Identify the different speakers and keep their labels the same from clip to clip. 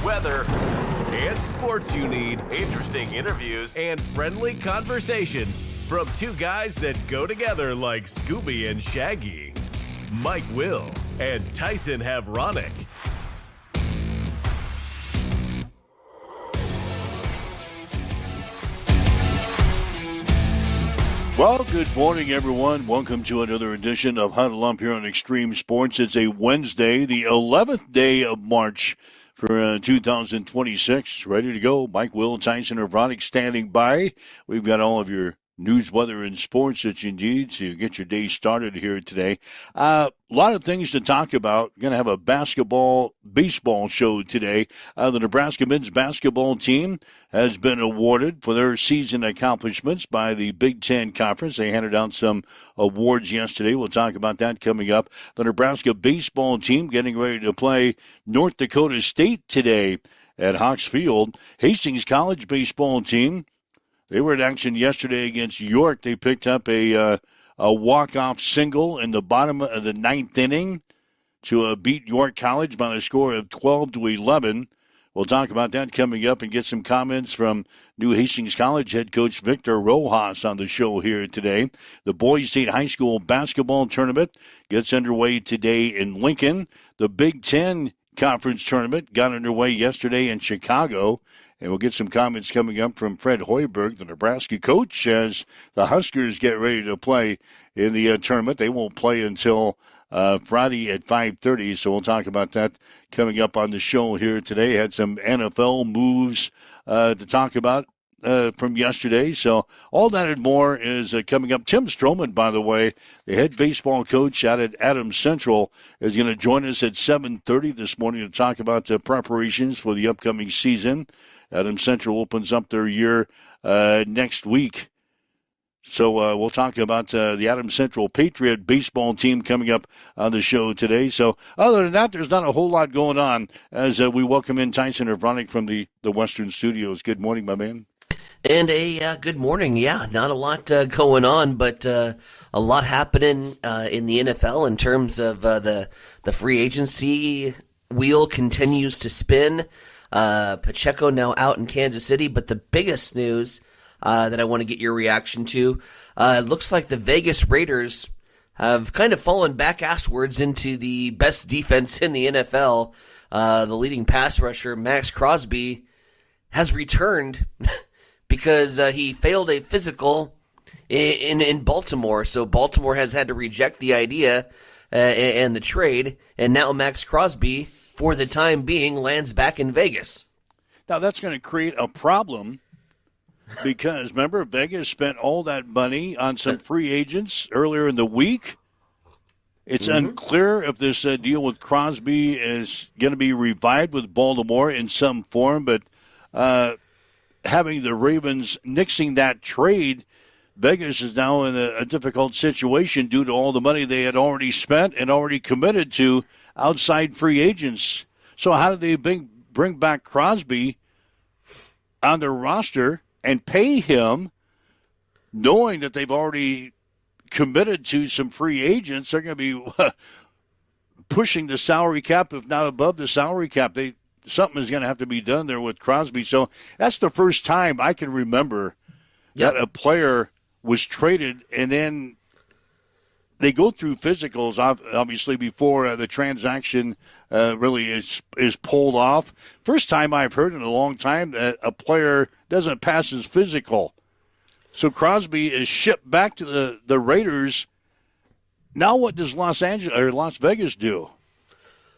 Speaker 1: weather, and sports you need, interesting interviews, and friendly conversation from two guys that go together like Scooby and Shaggy. Mike Will and Tyson Havronic.
Speaker 2: Well, good morning, everyone. Welcome to another edition of Huddle Up here on Extreme Sports. It's a Wednesday, the 11th day of March for 2026. Ready to go. Mike Will, Tyson Havronic standing by. We've got all of your news, weather, and sports that you need to get your day started here today. A lot of things to talk about. Going to have a baseball show today. The Nebraska men's basketball team has been awarded for their season accomplishments by the Big Ten Conference. They handed out some awards yesterday. We'll talk about that coming up. The Nebraska baseball team getting ready to play North Dakota State today at Hawks Field. Hastings College baseball team, they were in action yesterday against York. They picked up a walk-off single in the bottom of the ninth inning to beat York College by a score of 12-11. We'll talk about that coming up and get some comments from New Hastings College head coach Victor Rojas on the show here today. The Boys State High School basketball tournament gets underway today in Lincoln. The Big Ten Conference tournament got underway yesterday in Chicago. And we'll get some comments coming up from Fred Hoiberg, the Nebraska coach, as the Huskers get ready to play in the tournament. They won't play until Friday at 5:30, so we'll talk about that coming up on the show here today. Had some NFL moves to talk about from yesterday. So all that and more is coming up. Tim Stroman, by the way, the head baseball coach out at Adams Central, is going to join us at 7:30 this morning to talk about the preparations for the upcoming season. Adams Central opens up their year next week. So we'll talk about the Adams Central Patriot baseball team coming up on the show today. So other than that, there's not a whole lot going on as we welcome in Tyson Havronic from the Western Studios. Good morning, my man.
Speaker 3: And a good morning. Yeah, not a lot going on, but a lot happening in the NFL in terms of the free agency wheel continues to spin. Pacheco now out in Kansas City, but the biggest news that I want to get your reaction to, it looks like the Vegas Raiders have kind of fallen back asswards into the best defense in the NFL. The leading pass rusher, Max Crosby, has returned because he failed a physical in Baltimore. So Baltimore has had to reject the idea and the trade, and now Max Crosby, for the time being, lands back in Vegas.
Speaker 2: Now, that's going to create a problem because, remember, Vegas spent all that money on some free agents earlier in the week. It's unclear if this deal with Crosby is going to be revived with Baltimore in some form, but having the Ravens nixing that trade, Vegas is now in a difficult situation due to all the money they had already spent and already committed to outside free agents. So how do they bring back Crosby on their roster and pay him knowing that they've already committed to some free agents? They're going to be pushing the salary cap, if not above the salary cap. Something is going to have to be done there with Crosby. So that's the first time I can remember that a player was traded and then they go through physicals, obviously, before the transaction really is pulled off. First time I've heard in a long time that a player doesn't pass his physical. So Crosby is shipped back to the Raiders. Now what does Las Vegas do?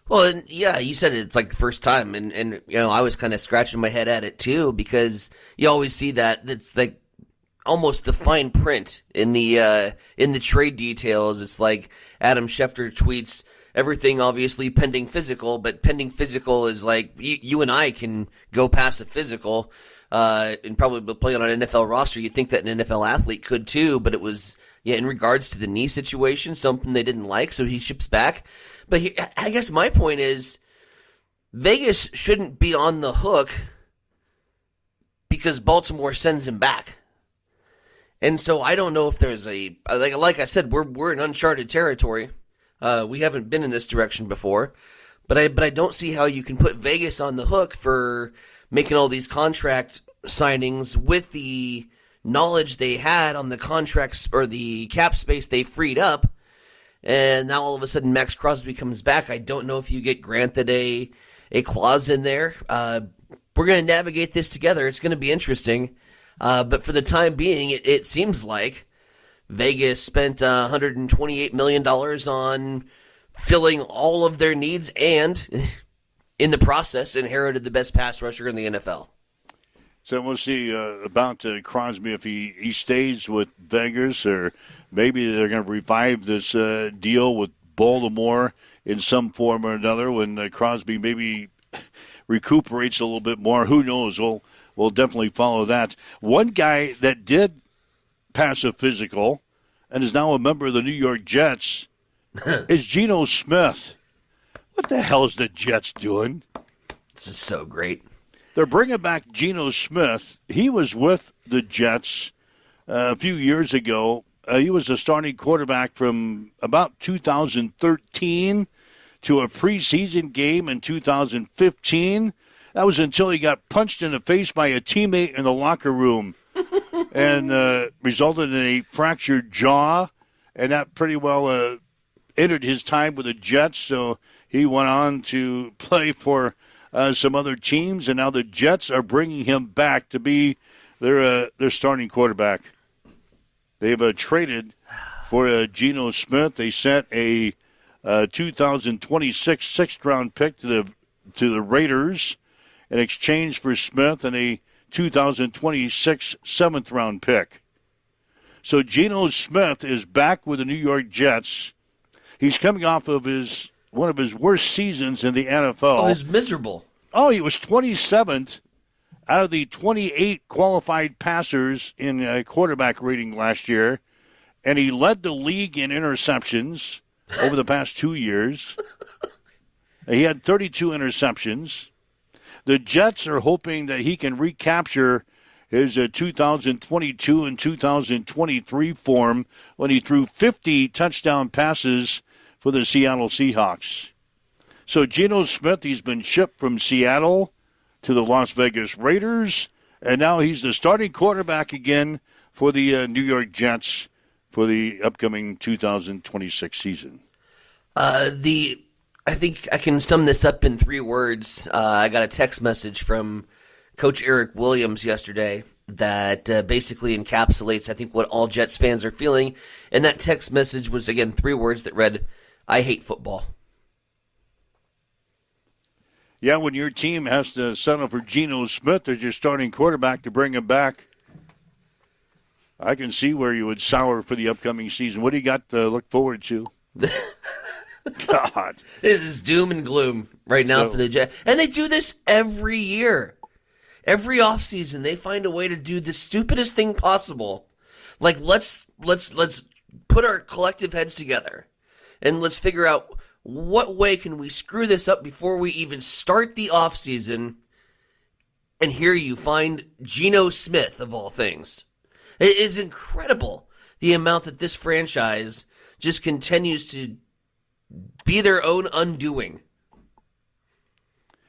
Speaker 3: Well, yeah, you said it's like the first time, and you know, I was kind of scratching my head at it too, because you always see that it's like almost the fine print in the trade details. It's like Adam Schefter tweets everything obviously pending physical, but pending physical is like you and I can go past a physical and probably play on an NFL roster. You'd think that an NFL athlete could too, but it was in regards to the knee situation, something they didn't like, so he ships back. But I guess my point is Vegas shouldn't be on the hook because Baltimore sends him back. And so I don't know if there's like I said, we're in uncharted territory. We haven't been in this direction before, But I don't see how you can put Vegas on the hook for making all these contract signings with the knowledge they had on the contracts or the cap space they freed up. And now all of a sudden Max Crosby comes back. I don't know if you get granted a clause in there. We're going to navigate this together. It's going to be interesting. But for the time being, it seems like Vegas spent $128 million on filling all of their needs and, in the process, inherited the best pass rusher in the NFL.
Speaker 2: So we'll see about Crosby if he stays with Vegas, or maybe they're going to revive this deal with Baltimore in some form or another when Crosby maybe recuperates a little bit more. Who knows? We'll definitely follow that. One guy that did pass a physical and is now a member of the New York Jets is Geno Smith. What the hell is the Jets doing?
Speaker 3: This is so great.
Speaker 2: They're bringing back Geno Smith. He was with the Jets a few years ago. He was a starting quarterback from about 2013 to a preseason game in 2015. That was until he got punched in the face by a teammate in the locker room and resulted in a fractured jaw. And that pretty well ended his time with the Jets. So he went on to play for some other teams, and now the Jets are bringing him back to be their starting quarterback. They've traded for Geno Smith. They sent a 2026 sixth-round pick to the Raiders in exchange for Smith and a 2026 seventh-round pick. So Geno Smith is back with the New York Jets. He's coming off of one of his worst seasons in the NFL.
Speaker 3: Oh, it was miserable.
Speaker 2: Oh, he was 27th out of the 28 qualified passers in quarterback rating last year, and he led the league in interceptions over the past 2 years. He had 32 interceptions. The Jets are hoping that he can recapture his 2022 and 2023 form when he threw 50 touchdown passes for the Seattle Seahawks. So Geno Smith, he's been shipped from Seattle to the Las Vegas Raiders, and now he's the starting quarterback again for the New York Jets for the upcoming 2026 season.
Speaker 3: I think I can sum this up in 3 words. I got a text message from Coach Eric Williams yesterday that basically encapsulates, I think, what all Jets fans are feeling. And that text message was, again, 3 words that read, I hate football.
Speaker 2: Yeah, when your team has to settle for Geno Smith as your starting quarterback to bring him back, I can see where you would sour for the upcoming season. What do you got to look forward to? God.
Speaker 3: It is doom and gloom right now for the Jets. And they do this every year. Every offseason, they find a way to do the stupidest thing possible. Like, let's put our collective heads together and let's figure out what way can we screw this up before we even start the offseason. And here you find Geno Smith, of all things. It is incredible the amount that this franchise just continues to be their own undoing.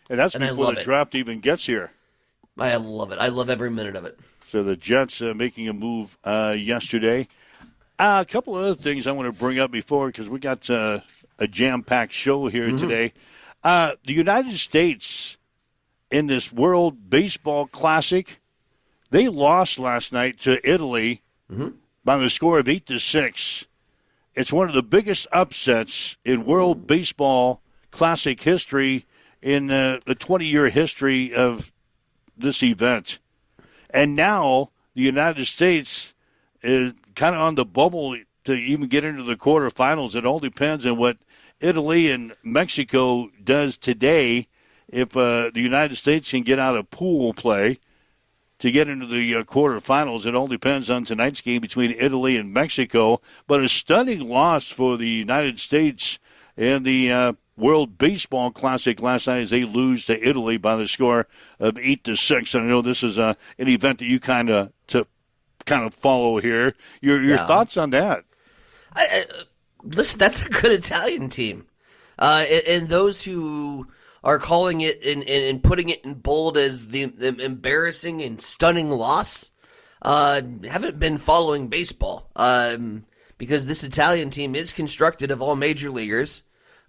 Speaker 2: And that's before the draft even gets here.
Speaker 3: I love it. I love every minute of it.
Speaker 2: So the Jets making a move yesterday. A couple of other things I want to bring up before, because we got a jam-packed show here today. The United States in this World Baseball Classic, they lost last night to Italy by the score of 8-6. It's one of the biggest upsets in World Baseball Classic history in the 20-year history of this event. And now the United States is kind of on the bubble to even get into the quarterfinals. It all depends on what Italy and Mexico does today. If the United States can get out of pool play to get into the quarterfinals, it all depends on tonight's game between Italy and Mexico. But a stunning loss for the United States in the World Baseball Classic last night as they lose to Italy by the score of 8-6. And I know this is an event that you kind of follow here. Your thoughts on that?
Speaker 3: Listen, that's a good Italian team. And those who are calling it and putting it in bold as the embarrassing and stunning loss haven't been following baseball. Because this Italian team is constructed of all major leaguers.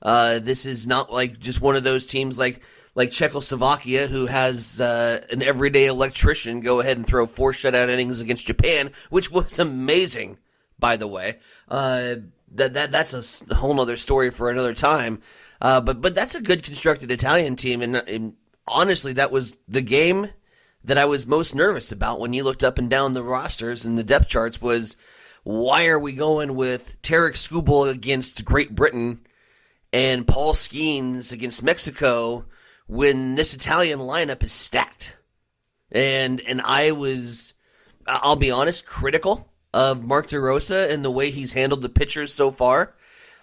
Speaker 3: This is not like just one of those teams like Czechoslovakia, who has an everyday electrician go ahead and throw 4 shutout innings against Japan, which was amazing, by the way. That's a whole other story for another time. But that's a good constructed Italian team, and honestly, that was the game that I was most nervous about when you looked up and down the rosters and the depth charts. Was why are we going with Tarek Skubal against Great Britain and Paul Skeens against Mexico when this Italian lineup is stacked? And I was, I'll be honest, critical of Mark DeRosa and the way he's handled the pitchers so far.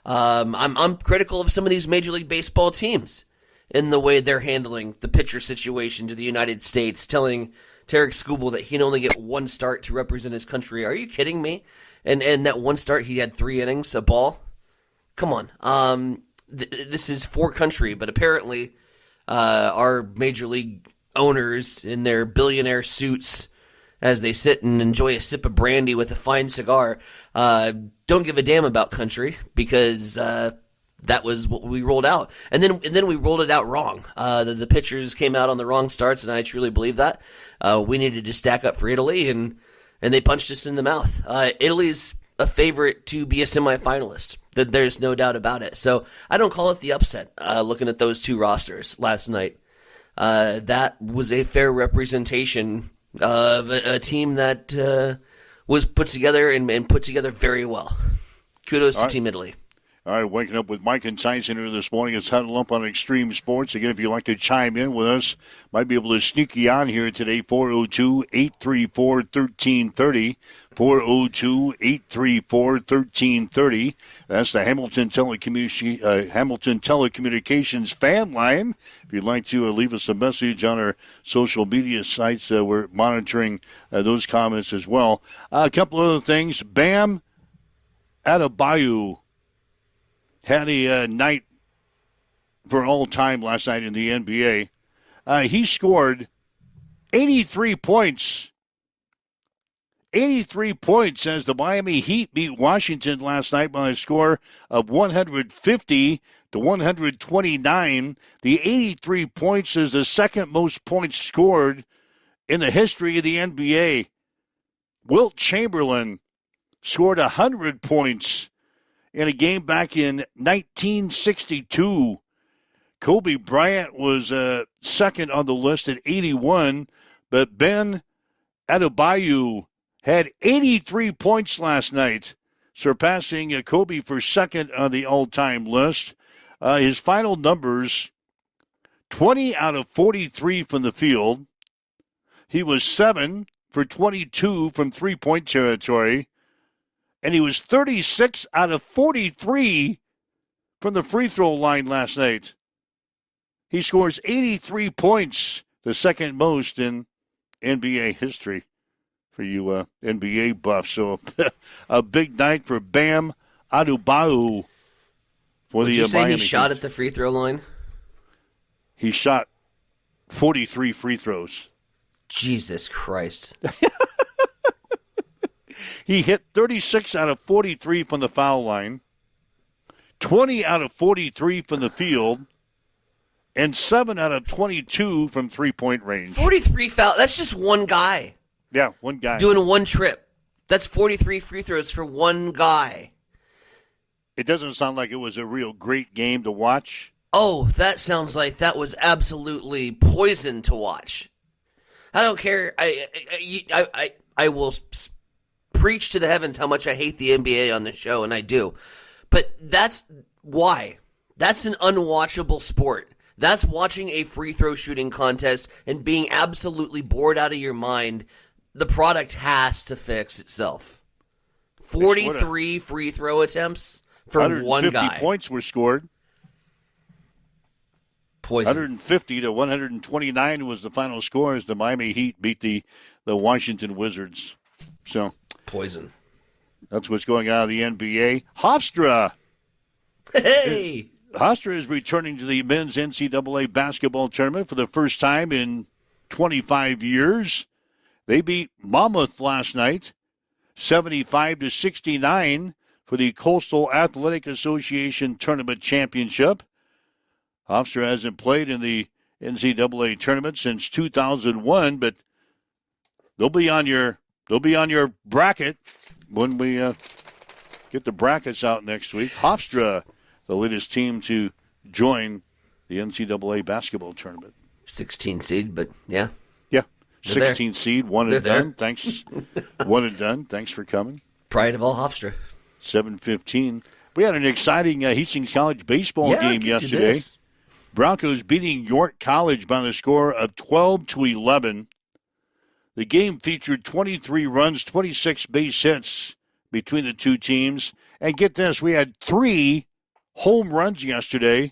Speaker 3: I'm critical of some of these Major League Baseball teams in the way they're handling the pitcher situation to the United States, telling Tarek Skubal that he can only get 1 start to represent his country. Are you kidding me? And that 1 start, he had 3 innings, a ball. Come on. This is for country, but apparently our Major League owners in their billionaire suits, as they sit and enjoy a sip of brandy with a fine cigar, don't give a damn about country, because that was what we rolled out. And then we rolled it out wrong. The pitchers came out on the wrong starts, and I truly believe that. We needed to stack up for Italy, and they punched us in the mouth. Italy's a favorite to be a semifinalist. There's no doubt about it. So I don't call it the upset, looking at those 2 rosters last night. That was a fair representation of a team that was put together and put together very well. Kudos to Team Italy.
Speaker 2: All right, waking up with Mike and Tyson here this morning. It's Huddle Up on Extreme Sports. Again, if you'd like to chime in with us, might be able to sneak you on here today, 402-834-1330. 402-834-1330. That's the Hamilton Telecommunications fan line. If you'd like to leave us a message on our social media sites, we're monitoring those comments as well. A couple other things. Bam Adebayo had a night for all time last night in the NBA. He scored 83 points. 83 points as the Miami Heat beat Washington last night by a score of 150-129. The 83 points is the second most points scored in the history of the NBA. Wilt Chamberlain scored 100 points in a game back in 1962. Kobe Bryant was second on the list at 81, but Ben Adebayo had 83 points last night, surpassing Kobe for second on the all-time list. His final numbers, 20 out of 43 from the field. He was 7 for 22 from three-point territory. And he was 36 out of 43 from the free throw line last night. He scores 83 points, the second most in NBA history for you NBA buffs. So a big night for Bam Adebayo for
Speaker 3: Would
Speaker 2: the
Speaker 3: you say
Speaker 2: Miami
Speaker 3: he shot
Speaker 2: Heat.
Speaker 3: at the free throw line?
Speaker 2: He shot 43 free throws.
Speaker 3: Jesus Christ.
Speaker 2: He hit 36 out of 43 from the foul line, 20 out of 43 from the field, and 7 out of 22 from three-point range.
Speaker 3: 43 foul. That's just one guy.
Speaker 2: Yeah, one guy.
Speaker 3: Doing one trip. That's 43 free throws for one guy.
Speaker 2: It doesn't sound like it was a real great game to watch.
Speaker 3: Oh, that sounds like that was absolutely poison to watch. I don't care. I will preach to the heavens how much I hate the NBA on the show, and I do. But that's why. That's an unwatchable sport. That's watching a free throw shooting contest and being absolutely bored out of your mind. The product has to fix itself. 43 free throw attempts for one guy.
Speaker 2: 150 points were scored.
Speaker 3: Poison.
Speaker 2: 150 to 129 was the final score as the Miami Heat beat the Washington Wizards. So
Speaker 3: poison.
Speaker 2: That's what's going on in the NBA. Hofstra.
Speaker 3: Hey!
Speaker 2: Hofstra is returning to the men's NCAA basketball tournament for the first time in 25 years. They beat Monmouth last night, 75-69 for the Coastal Athletic Association Tournament Championship. Hofstra hasn't played in the NCAA tournament since 2001, but they'll be on your bracket when we get the brackets out next week. Hofstra, the latest team to join the NCAA basketball tournament.
Speaker 3: 16 seed, but yeah.
Speaker 2: Yeah, 16 seed, one and done. Thanks, one and done. Thanks for coming.
Speaker 3: Pride of all Hofstra.
Speaker 2: 7:15. We had an exciting Hastings College baseball game yesterday. Broncos beating York College by the score of 12-11. The game featured 23 runs, 26 base hits between the two teams. And get this, we had 3 home runs yesterday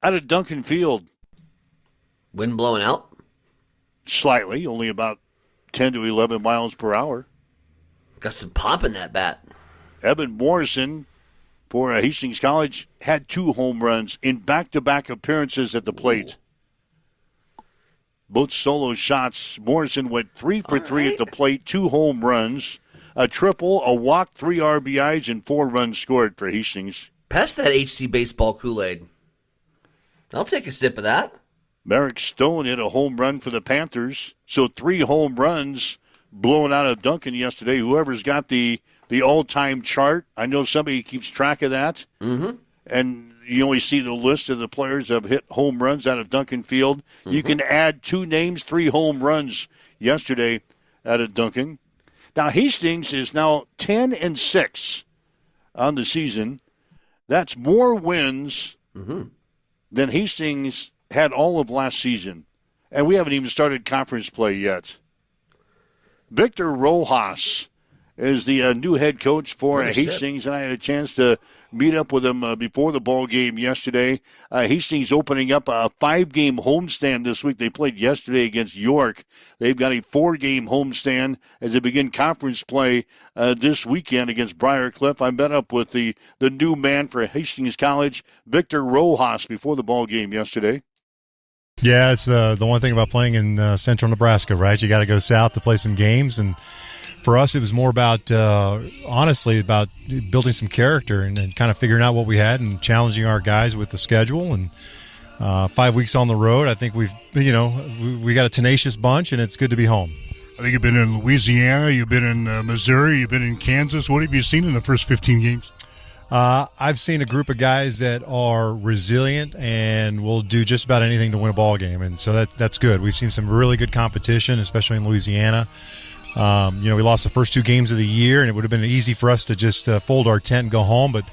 Speaker 2: out of Duncan Field.
Speaker 3: Wind blowing out?
Speaker 2: Slightly, only about 10 to 11 miles per hour.
Speaker 3: Got some pop in that bat.
Speaker 2: Evan Morrison for Hastings College had 2 home runs in back-to-back appearances at the plate. Both solo shots. Morrison went 3 for 3 at the plate, 2 home runs, a triple, a walk, 3 RBIs, and 4 runs scored for Hastings.
Speaker 3: Pass that HC baseball Kool-Aid. I'll take a sip of that.
Speaker 2: Merrick Stone hit a home run for the Panthers. So 3 home runs blown out of Duncan yesterday. Whoever's got the all-time chart, I know somebody keeps track of that. Mm-hmm. And you only see the list of the players that have hit home runs out of Duncan Field. Mm-hmm. You can add 2 names, 3 home runs yesterday out of Duncan. Now, Hastings is now 10-6 on the season. That's more wins than Hastings had all of last season. And we haven't even started conference play yet. Victor Rojas is the new head coach for Hastings, and I had a chance to meet up with him before the ball game yesterday. Hastings opening up a 5-game homestand this week. They played yesterday against York. They've got a 4-game homestand as they begin conference play this weekend against Briarcliff. I met up with the new man for Hastings College, Victor Rojas, before the ball game yesterday.
Speaker 4: Yeah, it's the one thing about playing in central Nebraska, right? You got to go south to play some games, and for us, it was more about, honestly, about building some character and kind of figuring out what we had and challenging our guys with the schedule. And 5 weeks on the road, I think we got a tenacious bunch, and it's good to be home.
Speaker 5: I think you've been in Louisiana, you've been in Missouri, you've been in Kansas. What have you seen in the first 15 games?
Speaker 4: I've seen a group of guys that are resilient and will do just about anything to win a ball game, and so that's good. We've seen some really good competition, especially in Louisiana. We lost the first 2 games of the year, and it would have been easy for us to just fold our tent and go home, but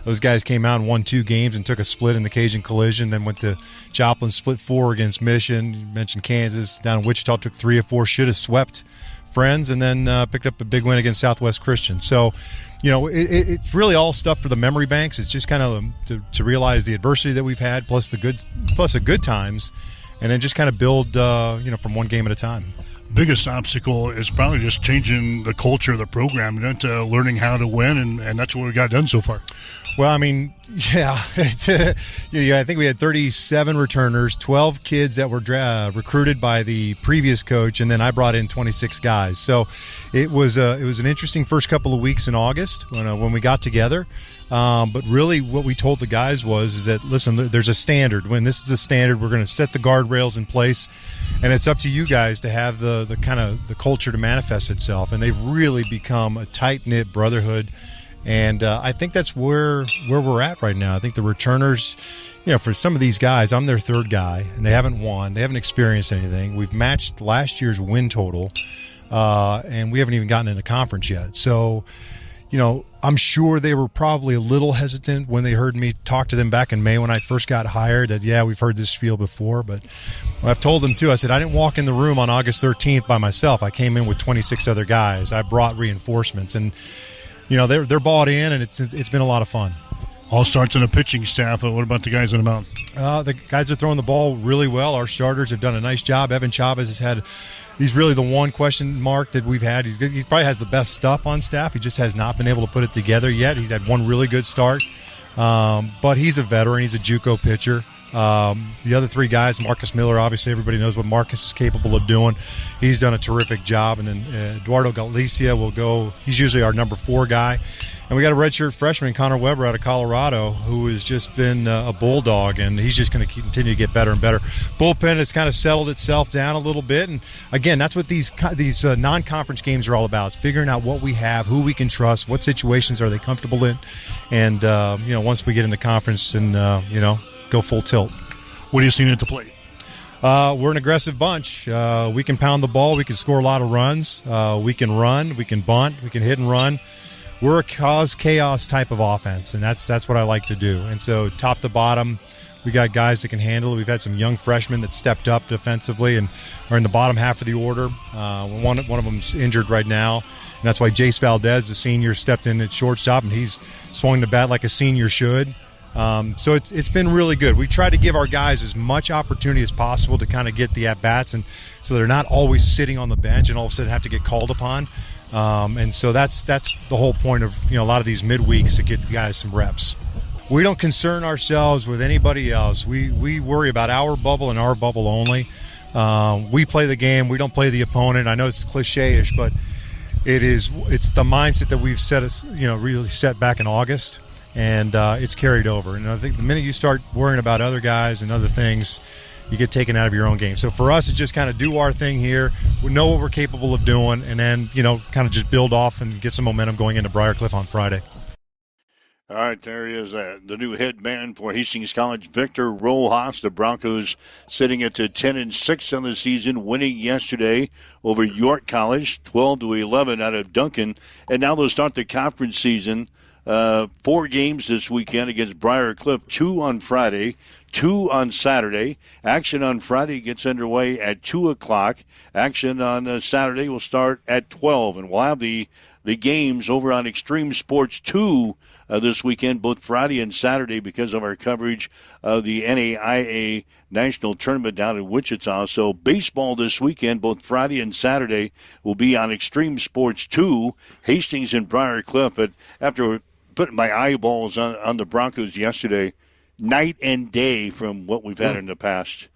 Speaker 4: those guys came out and won 2 games and took a split in the Cajun Collision, then went to Joplin, split 4 against Mission. You mentioned Kansas. Down in Wichita, took 3 or 4, should have swept Friends, and then picked up a big win against Southwest Christian. So, it's really all stuff for the memory banks. It's just kind of to realize the adversity that we've had, plus the good times, and then just kind of build, from one game at a time.
Speaker 5: Biggest obstacle is probably just changing the culture of the program, learning how to win, and that's what we got done so far.
Speaker 4: Well, I mean, yeah, I think we had 37 returners, 12 kids that were recruited by the previous coach, and then I brought in 26 guys. So it was an interesting first couple of weeks in August when we got together. But really what we told the guys is that, listen, there's a standard. When this is a standard, we're going to set the guardrails in place, and it's up to you guys to have the kind of the culture to manifest itself. And they've really become a tight-knit brotherhood. And I think that's where we're at right now. I think the returners, for some of these guys, I'm their 3rd guy, and they haven't won. They haven't experienced anything. We've matched last year's win total, and we haven't even gotten into conference yet. So, I'm sure they were probably a little hesitant when they heard me talk to them back in May when I first got hired that, yeah, we've heard this spiel before. But I've told them, too, I said, I didn't walk in the room on August 13th by myself. I came in with 26 other guys. I brought reinforcements, and they're bought in, and it's been a lot of fun.
Speaker 5: All starts in the pitching staff. What about the guys on the mound?
Speaker 4: The guys are throwing the ball really well. Our starters have done a nice job. Evan Chavez he's really the one question mark that we've had. He probably has the best stuff on staff. He just has not been able to put it together yet. He's had one really good start. But he's a veteran. He's a JUCO pitcher. The other three guys, Marcus Miller, obviously everybody knows what Marcus is capable of doing. He's done a terrific job. And then Eduardo Galicia will go. He's usually our number 4 guy. And we got a redshirt freshman, Connor Weber, out of Colorado, who has just been a bulldog, and he's just going to continue to get better and better. Bullpen has kind of settled itself down a little bit, and again, that's what these non-conference games are all about. It's figuring out what we have, who we can trust, what situations are they comfortable in, and once we get into conference and go full tilt.
Speaker 5: What are you seeing at the plate?
Speaker 4: We're an aggressive bunch. We can pound the ball. We can score a lot of runs. We can run. We can bunt. We can hit and run. We're a cause chaos type of offense, and that's what I like to do. And so top to bottom, we got guys that can handle it. We've had some young freshmen that stepped up defensively and are in the bottom half of the order. One of them's injured right now, and that's why Jace Valdez, the senior, stepped in at shortstop, and he's swung the bat like a senior should. So it's been really good. We try to give our guys as much opportunity as possible to kind of get the at-bats, and so they're not always sitting on the bench and all of a sudden have to get called upon. And so that's the whole point of a lot of these midweeks, to get the guys some reps. We don't concern ourselves with anybody else. We worry about our bubble and our bubble only. We play the game. We don't play the opponent. I know it's cliche-ish, but it's the mindset that we've really set back in August, and it's carried over. And I think the minute you start worrying about other guys and other things, you get taken out of your own game. So for us, it's just kind of do our thing here. We know what we're capable of doing, and then, kind of just build off and get some momentum going into Briarcliff on Friday.
Speaker 2: All right, there he is, the new head man for Hastings College, Victor Rojas. The Broncos sitting at 10-6 on the season, winning yesterday over York College, 12-11 out of Duncan. And now they'll start the conference season. 4 games this weekend against Briarcliff, 2 on Friday, 2 on Saturday. Action on Friday gets underway at 2 o'clock. Action on Saturday will start at 12. And we'll have the games over on Extreme Sports 2 this weekend, both Friday and Saturday, because of our coverage of the NAIA National Tournament down in Wichita. So baseball this weekend, both Friday and Saturday, will be on Extreme Sports 2, Hastings and Briarcliff. But after putting my eyeballs on the Broncos yesterday, night and day from what we've had in the past.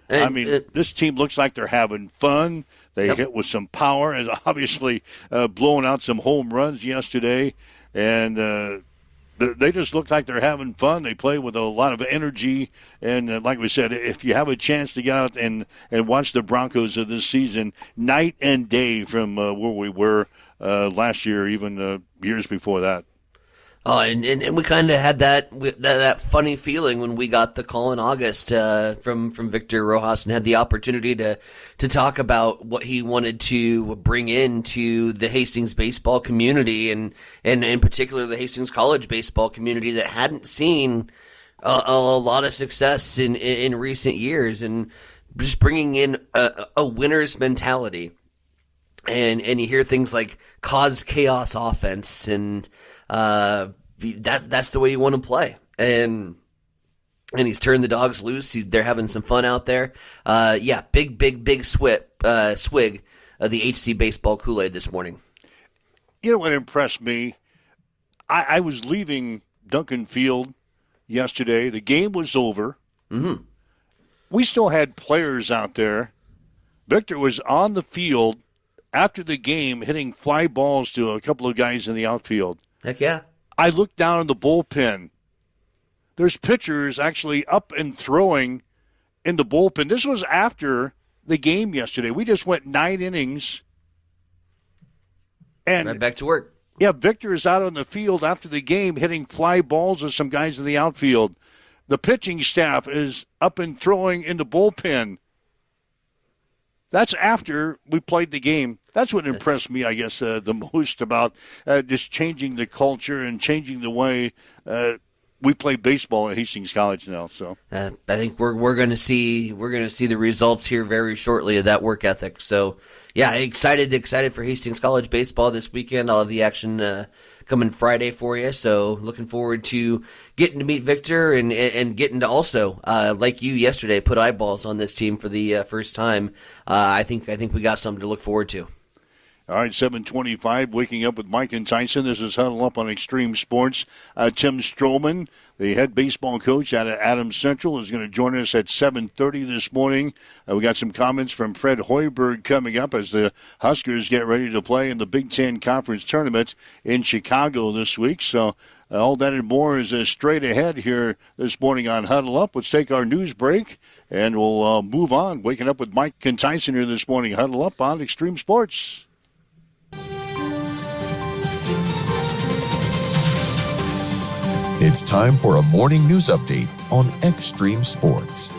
Speaker 2: This team looks like they're having fun. They hit with some power, as obviously blowing out some home runs yesterday. And they just look like they're having fun. They play with a lot of energy. And like we said, if you have a chance to get out and watch the Broncos of this season, night and day from where we were last year, even years before that.
Speaker 3: Oh, and we kind of had that funny feeling when we got the call in August from Victor Rojas, and had the opportunity to talk about what he wanted to bring into the Hastings baseball community, and in particular the Hastings College baseball community that hadn't seen a lot of success in recent years, and just bringing in a winner's mentality. And you hear things like cause chaos offense, and that's the way you want to play. And he's turned the dogs loose. They're having some fun out there. Big swig of the HC baseball Kool-Aid this morning.
Speaker 2: You know what impressed me? I was leaving Duncan Field yesterday. The game was over.
Speaker 3: Mm-hmm.
Speaker 2: We still had players out there. Victor was on the field after the game, hitting fly balls to a couple of guys in the outfield.
Speaker 3: Heck yeah.
Speaker 2: I looked down in the bullpen. There's pitchers actually up and throwing in the bullpen. This was after the game yesterday. We just went 9 innings. And
Speaker 3: right back to work.
Speaker 2: Yeah, Victor is out on the field after the game hitting fly balls to some guys in the outfield. The pitching staff is up and throwing in the bullpen. That's after we played the game. That's what impressed me, I guess, the most about just changing the culture and changing the way we play baseball at Hastings College now. So
Speaker 3: I think we're going to see the results here very shortly of that work ethic. So yeah, excited for Hastings College baseball this weekend. I'll have the action coming Friday for you. So looking forward to getting to meet Victor and getting to also, like you yesterday, put eyeballs on this team for the first time. I think we got something to look forward to.
Speaker 2: All right, 7:25, waking up with Mike and Tyson. This is Huddle Up on Extreme Sports. Tim Stroman, the head baseball coach out of Adams Central, is going to join us at 7:30 this morning. We got some comments from Fred Hoiberg coming up as the Huskers get ready to play in the Big Ten Conference Tournament in Chicago this week. So all that and more is straight ahead here this morning on Huddle Up. Let's take our news break, and we'll move on. Waking up with Mike and Tyson here this morning. Huddle Up on Extreme Sports.
Speaker 6: It's time for a morning news update on Extreme Sports.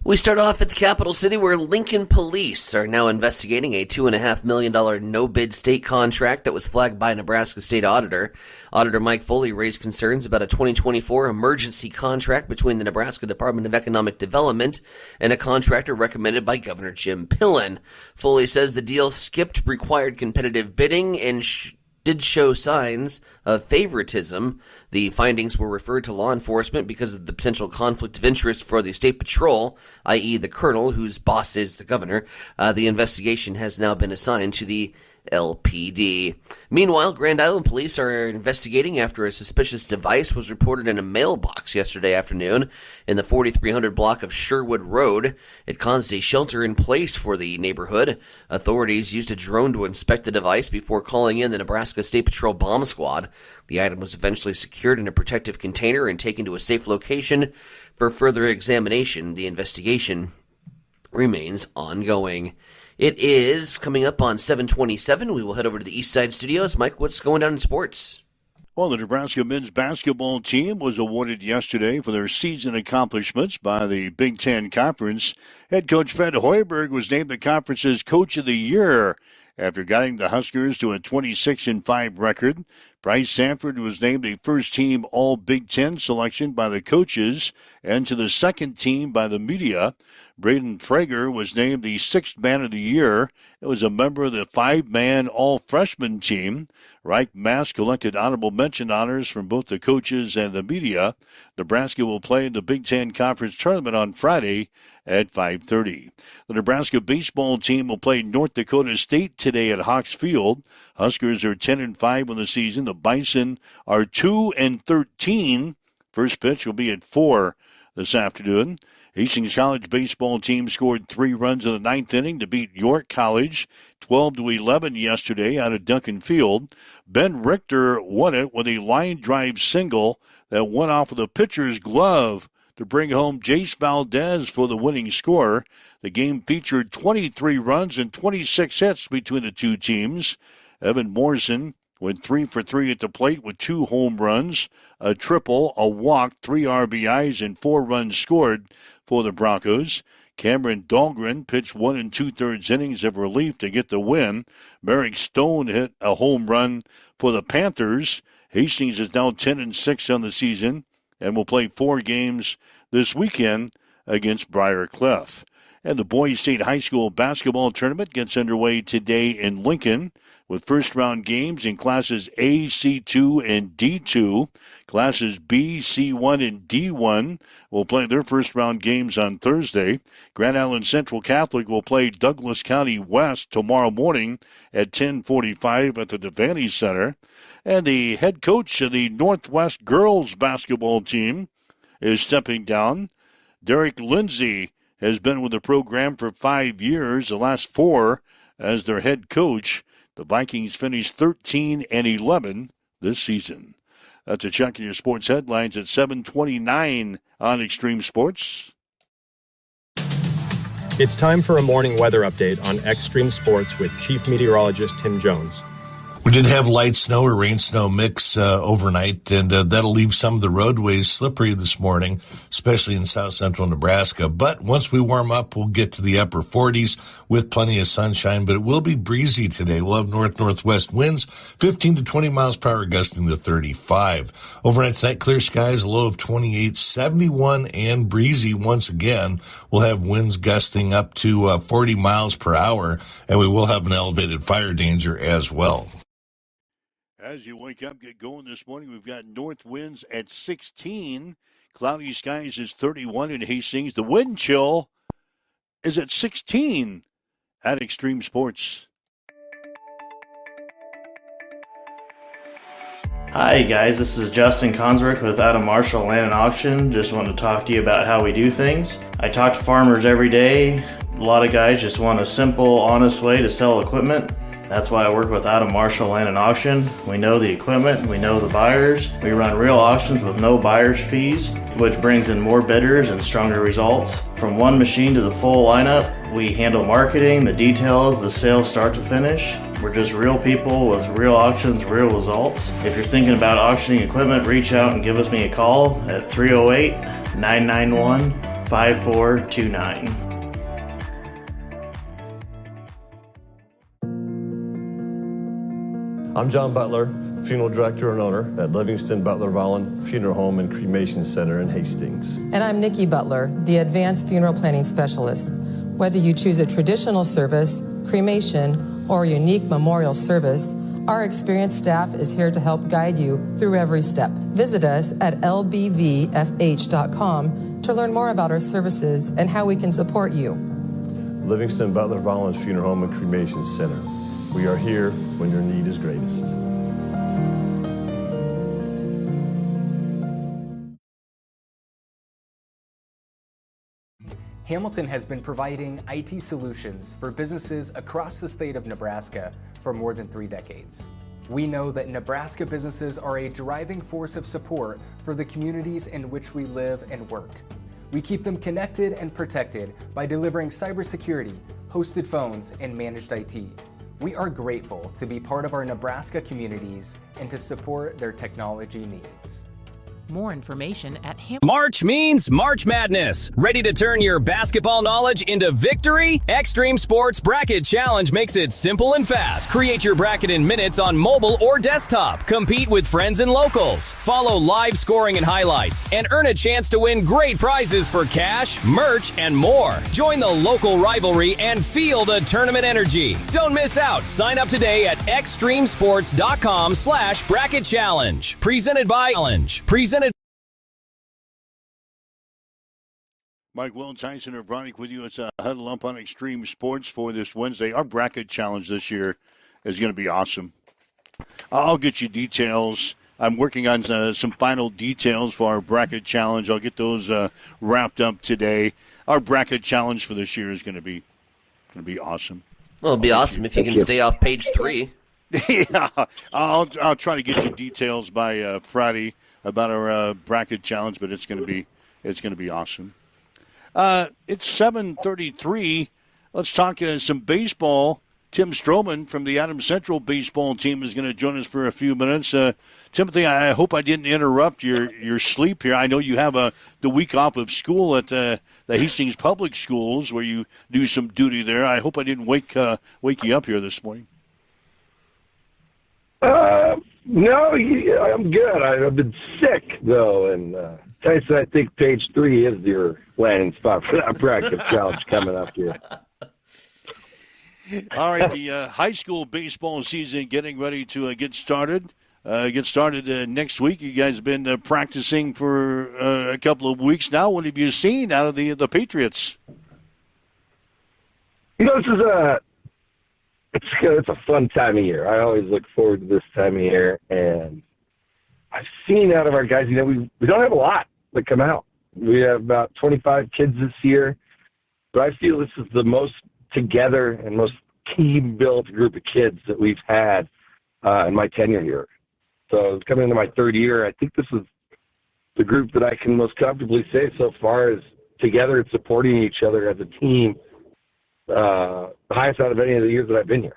Speaker 3: We start off at the capital city where Lincoln police are now investigating a $2.5 million no-bid state contract that was flagged by a Nebraska state auditor. Auditor Mike Foley raised concerns about a 2024 emergency contract between the Nebraska Department of Economic Development and a contractor recommended by Governor Jim Pillen. Foley says the deal skipped required competitive bidding and did show signs of favoritism. The findings were referred to law enforcement because of the potential conflict of interest for the state patrol, i.e. the colonel, whose boss is the governor. The investigation has now been assigned to the LPD. Meanwhile, Grand Island police are investigating after a suspicious device was reported in a mailbox yesterday afternoon in the 4300 block of Sherwood Road. It caused a shelter in place for the neighborhood. Authorities used a drone to inspect the device before calling in the Nebraska State Patrol bomb squad. The item was eventually secured in a protective container and taken to a safe location for further examination. The investigation remains ongoing. It is coming up on 7:27. We will head over to the East Side Studios. Mike, what's going on in sports?
Speaker 2: Well, the Nebraska men's basketball team was awarded yesterday for their season accomplishments by the Big Ten Conference. Head coach Fred Hoiberg was named the conference's Coach of the Year after guiding the Huskers to a 26-5 record. Bryce Sanford was named a first-team All-Big Ten selection by the coaches and to the second team by the media. Braden Frager was named the sixth man of the year. It was a member of the five-man all-freshman team. Reich Mass collected honorable mention honors from both the coaches and the media. Nebraska will play in the Big Ten Conference Tournament on Friday at 5:30. The Nebraska baseball team will play North Dakota State today at Hawks Field. Huskers are 10-5 in the season. The Bison are 2-13. First pitch will be at 4 this afternoon. Hastings College baseball team scored 3 runs in the ninth inning to beat York College 12-11 yesterday out of Duncan Field. Ben Richter won it with a line drive single that went off of the pitcher's glove to bring home Jace Valdez for the winning score. The game featured 23 runs and 26 hits between the two teams. Evan Morrison went 3 for 3 at the plate with 2 home runs, a triple, a walk, 3 RBIs, and 4 runs scored for the Broncos. Cameron Dahlgren pitched 1 2/3 innings of relief to get the win. Merrick Stone hit a home run for the Panthers. Hastings is now 10-6 on the season and will play 4 games this weekend against Briar Clef. And the Boys State High School basketball tournament gets underway today in Lincoln with first-round games in Classes A, C2, and D2. Classes B, C1, and D1 will play their first-round games on Thursday. Grand Island Central Catholic will play Douglas County West tomorrow morning at 10:45 at the Devaney Center. And the head coach of the Northwest girls basketball team is stepping down. Derek Lindsay has been with the program for 5 years, the last 4 as their head coach. The Vikings finished 13-11 this season. That's a check in your sports headlines at 7:29 on Extreme Sports.
Speaker 7: It's time for a morning weather update on Extreme Sports with Chief Meteorologist Tim Jones.
Speaker 8: We did have light snow or rain-snow mix overnight, and that'll leave some of the roadways slippery this morning, especially in south central Nebraska. But once we warm up, we'll get to the upper 40s with plenty of sunshine, but it will be breezy today. We'll have north-northwest winds, 15 to 20 miles per hour, gusting to 35. Overnight tonight, clear skies, a low of 28, 71, and breezy once again. We'll have winds gusting up to 40 miles per hour, and we will have an elevated fire danger as well.
Speaker 2: As you wake up, get going this morning, we've got north winds at 16. Cloudy skies is 31 in Hastings. The wind chill is at 16 at Extreme Sports.
Speaker 9: Hi guys, this is Justin Consrick with Adam Marshall Land and Auction. Just want to talk to you about how we do things. I talk to farmers every day. A lot of guys just want a simple, honest way to sell equipment. That's why I work with Adam Marshall Land and Auction. We know the equipment, we know the buyers. We run real auctions with no buyer's fees, which brings in more bidders and stronger results. From one machine to the full lineup, we handle marketing, the details, the sales start to finish. We're just real people with real auctions, real results. If you're thinking about auctioning equipment, reach out and give us a call at 308-991-5429.
Speaker 10: I'm John Butler, funeral director and owner at Livingston Butler Vollen Funeral Home and Cremation Center in Hastings.
Speaker 11: And I'm Nikki Butler, the advanced funeral planning specialist. Whether you choose a traditional service, cremation, or a unique memorial service, our experienced staff is here to help guide you through every step. Visit us at lbvfh.com to learn more about our services and how we can support you.
Speaker 10: Livingston Butler Vollen Funeral Home and Cremation Center. We are here when your need is greatest.
Speaker 12: Hamilton has been providing IT solutions for businesses across the state of Nebraska for more than 3 decades. We know that Nebraska businesses are a driving force of support for the communities in which we live and work. We keep them connected and protected by delivering cybersecurity, hosted phones, and managed IT. We are grateful to be part of our Nebraska communities and to support their technology needs.
Speaker 13: More information at
Speaker 14: March means March Madness. Ready to turn your basketball knowledge into victory? Extreme Sports Bracket Challenge makes it simple and fast. Create your bracket in minutes on mobile or desktop. Compete with friends and locals. Follow live scoring and highlights. And earn a chance to win great prizes for cash, merch, and more. Join the local rivalry and feel the tournament energy. Don't miss out. Sign up today at extremesports.com/bracket challenge. Presented by
Speaker 2: Mike Will, Tyson O'Brien with you. It's a Huddle Up on Extreme Sports for this Wednesday. Our bracket challenge this year is going to be awesome. I'll get you details. I'm working on some final details for our bracket challenge. I'll get those wrapped up today. Our bracket challenge for this year is going to be awesome.
Speaker 3: Well, it'll be awesome if you can stay off page 3.
Speaker 2: Yeah, I'll try to get you details by Friday about our bracket challenge, but it's going to be awesome. It's 7:33. Let's talk some baseball. Tim Stroman from the Adams Central baseball team is going to join us for a few minutes. Timothy, I hope I didn't interrupt your sleep here. I know you have the week off of school at the Hastings Public Schools where you do some duty there. I hope I didn't wake you up here this morning.
Speaker 15: No, I'm good. I've been sick, though, and Tyson, I think page 3 is your landing spot for that bracket challenge coming up here.
Speaker 2: All right, the high school baseball season getting ready to get started. Next week. You guys have been practicing for a couple of weeks now. What have you seen out of the Patriots?
Speaker 15: This is it's a fun time of year. I always look forward to this time of year, and I've seen out of our guys, we don't have a lot that come out. We have about 25 kids this year, but I feel this is the most together and most team-built group of kids that we've had in my tenure here. So coming into my 3rd year, I think this is the group that I can most comfortably say so far is together and supporting each other as a team, the highest out of any of the years that I've been here.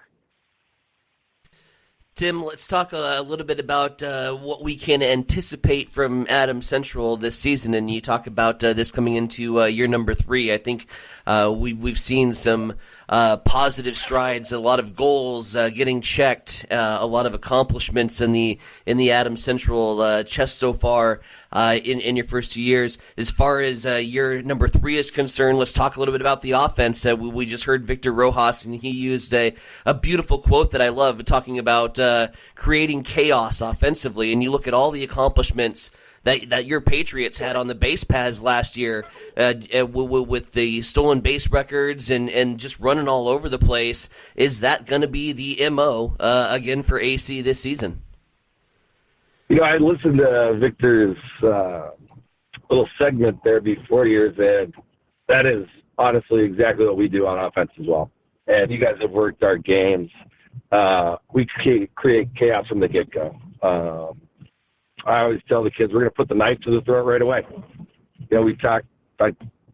Speaker 3: Tim, let's talk a little bit about what we can anticipate from Adams Central this season. And you talk about this coming into year number 3. I think we've seen some positive strides, a lot of goals getting checked, a lot of accomplishments in the Adams Central chest so far in your first 2 years. As far as year number 3 is concerned, let's talk a little bit about the offense. We just heard Victor Rojas, and he used a beautiful quote that I love, talking about creating chaos offensively, and you look at all the accomplishments that your Patriots had on the base paths last year with the stolen base records and just running all over the place. Is that going to be the MO again for AC this season?
Speaker 15: I listened to Victor's little segment there before yours, and that is honestly exactly what we do on offense as well. And you guys have worked our games. We create chaos from the get-go. I always tell the kids we're going to put the knife to the throat right away. We talk, my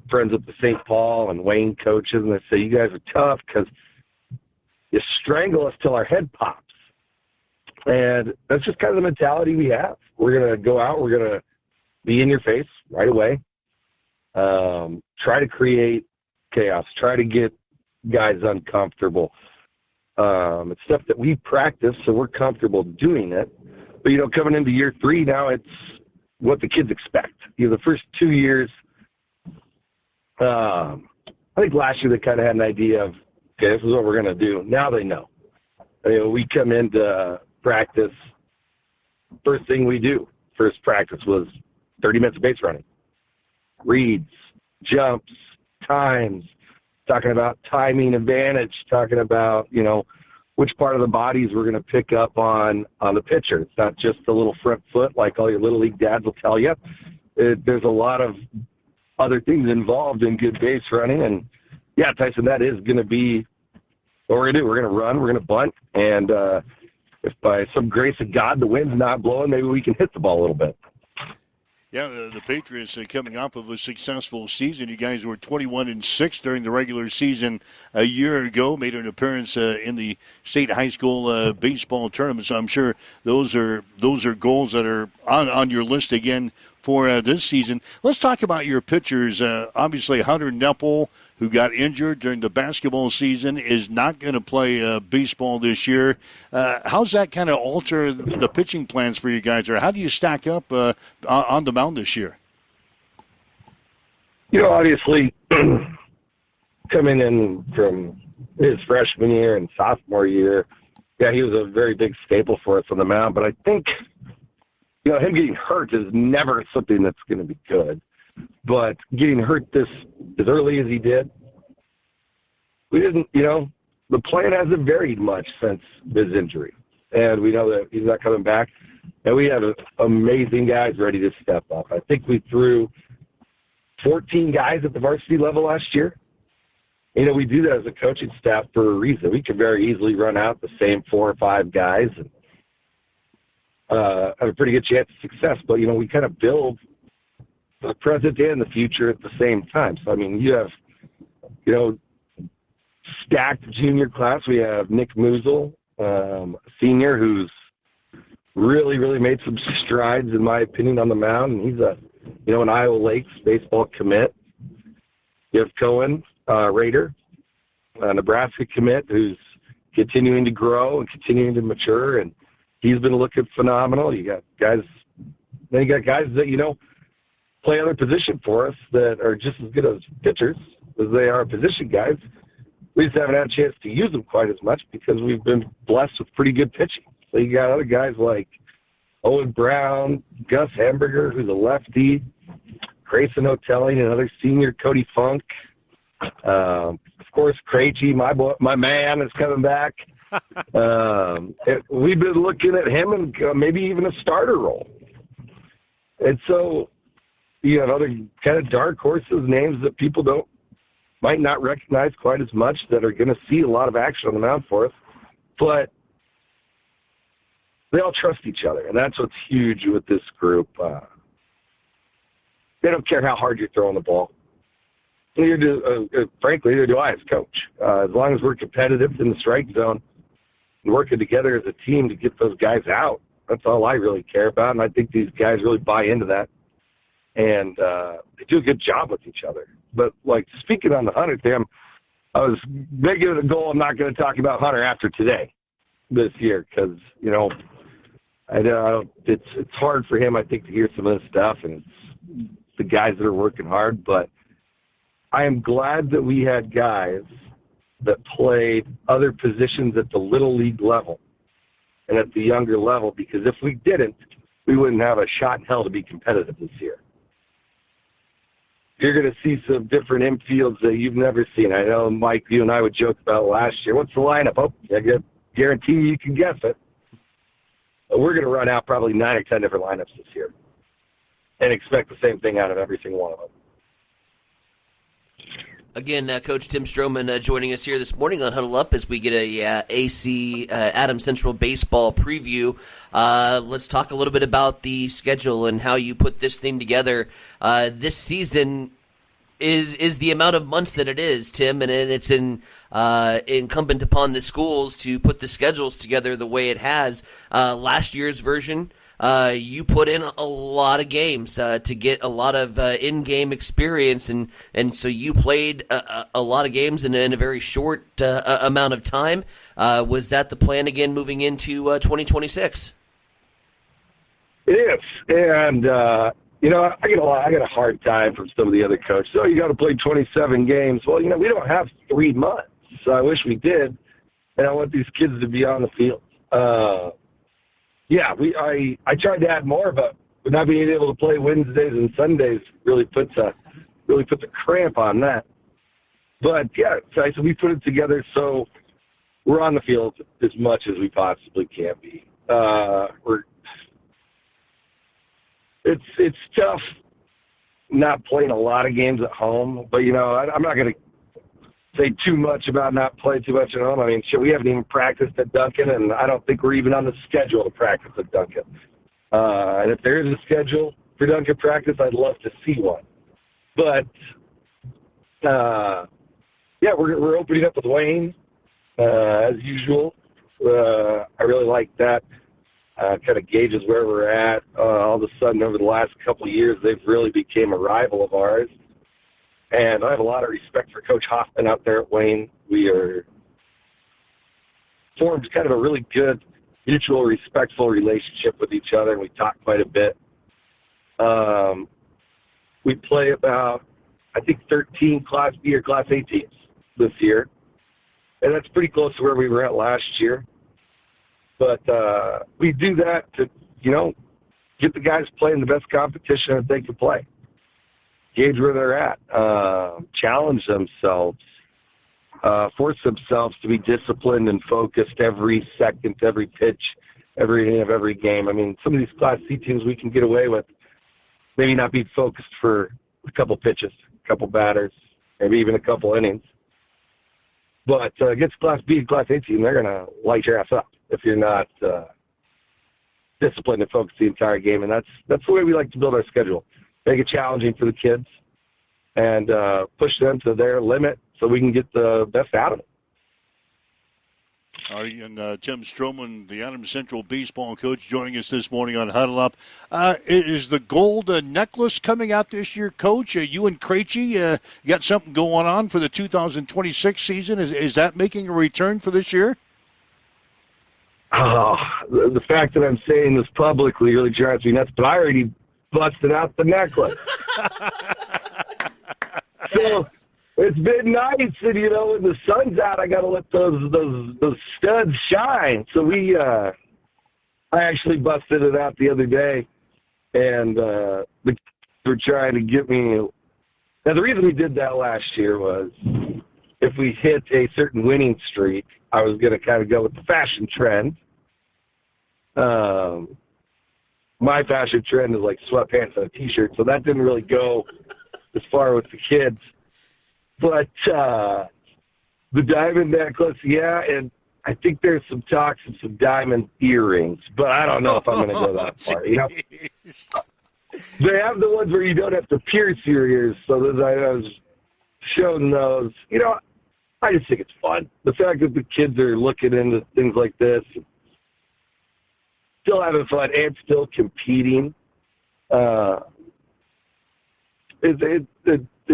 Speaker 15: friends at the St. Paul and Wayne coaches, and they say, you guys are tough because you strangle us till our head pops. And that's just kind of the mentality we have. We're going to go out, we're going to be in your face right away, try to create chaos, try to get guys uncomfortable. It's stuff that we practice, so we're comfortable doing it. But, coming into year 3 now, it's what the kids expect. The first 2 years, I think last year they kind of had an idea of, okay, this is what we're going to do. Now they know. We come into practice, first thing we do, first practice was 30 minutes of base running. Reads, jumps, times, talking about timing advantage, talking about, which part of the bodies we're going to pick up on the pitcher. It's not just the little front foot like all your Little League dads will tell you. There's a lot of other things involved in good base running. And, yeah, Tyson, that is going to be what we're going to do. We're going to run, we're going to bunt, and if by some grace of God the wind's not blowing, maybe we can hit the ball a little bit.
Speaker 2: Yeah, the Patriots coming off of a successful season. You guys were 21-6 during the regular season a year ago. Made an appearance in the state high school baseball tournament. So I'm sure those are goals that are on your list again for this season. Let's talk about your pitchers. Obviously, Hunter Neppel, who got injured during the basketball season, is not going to play baseball this year. How's that kind of alter the pitching plans for you guys, or how do you stack up on the mound this year?
Speaker 15: Obviously, coming in from his freshman year and sophomore year, yeah, he was a very big staple for us on the mound. But I think, him getting hurt is never something that's going to be good. But getting hurt as early as he did, we didn't, the plan hasn't varied much since his injury. And we know that he's not coming back. And we have amazing guys ready to step up. I think we threw 14 guys at the varsity level last year. We do that as a coaching staff for a reason. We could very easily run out the same 4 or 5 guys and have a pretty good chance of success. But, we kind of build the present and the future at the same time. So, you have, stacked junior class. We have Nick Musil, a senior who's really, really made some strides, in my opinion, on the mound. And he's an Iowa Lakes baseball commit. You have Cohen, Raider, a Nebraska commit who's continuing to grow and continuing to mature, and he's been looking phenomenal. You got guys that, play other position for us that are just as good as pitchers as they are position guys. We just haven't had a chance to use them quite as much because we've been blessed with pretty good pitching. So you got other guys like Owen Brown, Gus Hamburger, who's a lefty, Grayson Otelli, another senior, Cody Funk. Of course, Krejci, my man, is coming back. We've been looking at him and maybe even a starter role. And so you have other kind of dark horses, names that people might not recognize quite as much, that are going to see a lot of action on the mound for us. But they all trust each other, and that's what's huge with this group. They don't care how hard you're throwing the ball. Frankly, neither do I as coach. As long as we're competitive in the strike zone and working together as a team to get those guys out, that's all I really care about, and I think these guys really buy into that. And they do a good job with each other. But, speaking on the Hunter thing, I was making it a goal I'm not going to talk about Hunter after today, this year, because, I know it's hard for him, I think, to hear some of this stuff, and it's the guys that are working hard. But I am glad that we had guys that played other positions at the Little League level and at the younger level, because if we didn't, we wouldn't have a shot in hell to be competitive this year. You're going to see some different infields that you've never seen. I know, Mike, you and I would joke about last year. What's the lineup? Oh, I guarantee you can guess it. But we're going to run out probably 9 or 10 different lineups this year and expect the same thing out of every single one of them.
Speaker 3: Again, Coach Tim Stroman joining us here this morning on Huddle Up as we get a AC Adams Central baseball preview. Let's talk a little bit about the schedule and how you put this thing together. This season is the amount of months that it is, Tim, and it's incumbent upon the schools to put the schedules together the way it has. Last year's version, you put in a lot of games to get a lot of in-game experience, and so you played a lot of games in a very short amount of time. Was that the plan again moving into 2026?
Speaker 15: It is, and I get a hard time from some of the other coaches. Oh, you got to play 27 games. Well, we don't have 3 months, so I wish we did, and I want these kids to be on the field. I tried to add more, but not being able to play Wednesdays and Sundays really puts a cramp on that. But yeah, so we put it together so we're on the field as much as we possibly can be. It's tough not playing a lot of games at home, but I'm not going to say too much about not playing too much at home. I mean, we haven't even practiced at Duncan, and I don't think we're even on the schedule to practice at Duncan. And if there is a schedule for Duncan practice, I'd love to see one. But, we're opening up with Wayne, as usual. I really like that. Kind of gauges where we're at. All of a sudden, over the last couple of years, they've really became a rival of ours. And I have a lot of respect for Coach Hoffman out there at Wayne. We are formed kind of a really good, mutual, respectful relationship with each other, and we talk quite a bit. We play about, I think, 13 Class B or Class A teams this year, and that's pretty close to where we were at last year. But we do that to, get the guys playing the best competition that they can play. Gauge where they're at, challenge themselves, force themselves to be disciplined and focused every second, every pitch, every inning of every game. I mean, some of these Class C teams we can get away with maybe not be focused for a couple pitches, a couple batters, maybe even a couple innings. But against Class B and Class A team, they're going to light your ass up if you're not disciplined and focused the entire game. And that's the way we like to build our schedule. Make it challenging for the kids and push them to their limit so we can get the best out of them.
Speaker 2: All right, and Tim Stroman, the Adams Central baseball coach, joining us this morning on Huddle Up. Is the gold necklace coming out this year, Coach? You and Krejci got something going on for the 2026 season? Is that making a return for this year?
Speaker 15: Oh, the fact that I'm saying this publicly really drives me nuts, but I already busted out the necklace. So it's been nice, and when the sun's out, I got to let those studs shine. So I actually busted it out the other day, and the kids were trying to get me. Now the reason we did that last year was if we hit a certain winning streak, I was going to kind of go with the fashion trend. My fashion trend is like sweatpants and a T-shirt, so that didn't really go as far with the kids. But the diamond necklace, yeah, and I think there's some talks of some diamond earrings, but I don't know if I'm going to go that far. They have the ones where you don't have to pierce your ears, so I was showing those. I just think it's fun. The fact that the kids are looking into things like this, still having fun and still competing. In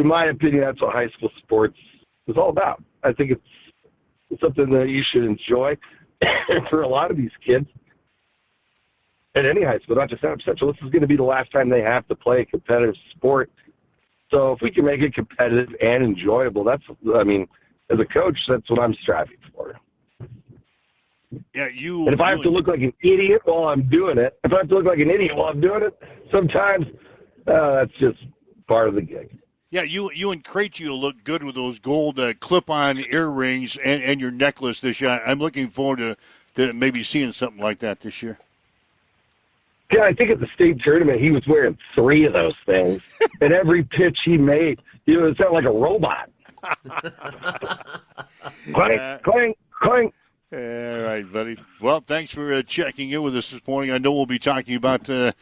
Speaker 15: my opinion, that's what high school sports is all about. I think it's something that you should enjoy. For a lot of these kids at any high school, not just Adams Central, this is going to be the last time they have to play a competitive sport. So if we can make it competitive and enjoyable, as a coach, that's what I'm striving for.
Speaker 2: Yeah,
Speaker 15: And if I have to look like an idiot while I'm doing it, sometimes that's just part of the gig.
Speaker 2: Yeah, you encourage you to look good with those gold clip-on earrings and your necklace this year. I'm looking forward to maybe seeing something like that this year.
Speaker 15: Yeah, I think at the state tournament he was wearing 3 of those things, and every pitch he made, it sounded like a robot. Clank, clank, clank.
Speaker 2: All right, buddy. Well, thanks for checking in with us this morning. I know we'll be talking about the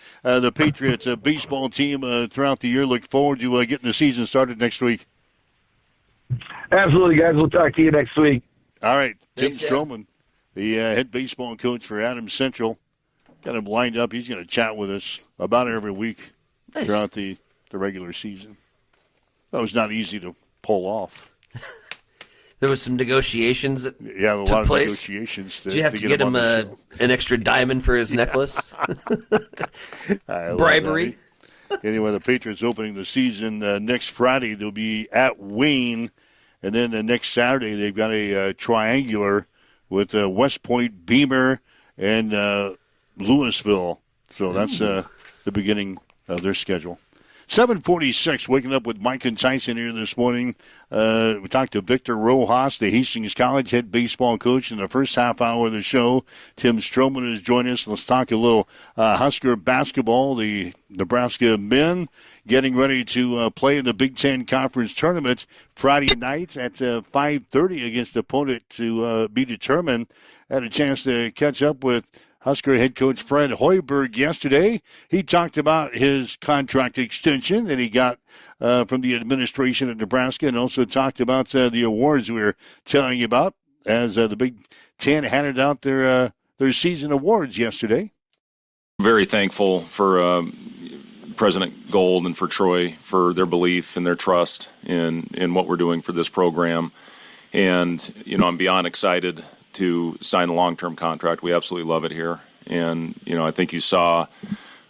Speaker 2: Patriots baseball team throughout the year. Look forward to getting the season started next week.
Speaker 15: Absolutely, guys. We'll talk to you next week.
Speaker 2: All right. Tim
Speaker 3: Thanks,
Speaker 2: Stroman, the head baseball coach for Adams Central. Got him lined up. He's going to chat with us about it every week throughout the regular season. That was not easy to pull off.
Speaker 3: There was some negotiations that
Speaker 2: a
Speaker 3: took
Speaker 2: lot of
Speaker 3: place.
Speaker 2: negotiations.
Speaker 3: Did you have to get him an extra diamond for his necklace? Bribery.
Speaker 2: Anyway, the Patriots opening the season next Friday. They'll be at Wayne, and then the next Saturday they've got a triangular with West Point, Beamer, and Louisville. So that's the beginning of their schedule. 7:46, waking up with Mike and Tyson here this morning. We talked to Victor Rojas, the Hastings College head baseball coach, in the first half hour of the show. Tim Stroman has joined us. Let's talk a little Husker basketball. The Nebraska men getting ready to play in the Big Ten Conference Tournament Friday night at 5:30 against an opponent to be determined. Had a chance to catch up with Husker head coach Fred Hoiberg yesterday. He talked about his contract extension that he got from the administration of Nebraska, and also talked about the awards we were telling you about as the Big Ten handed out their season awards yesterday.
Speaker 16: Very thankful for President Gold and for Troy for their belief and their trust in what we're doing for this program. And, I'm beyond excited to sign a long-term contract. We absolutely love it here. And, I think you saw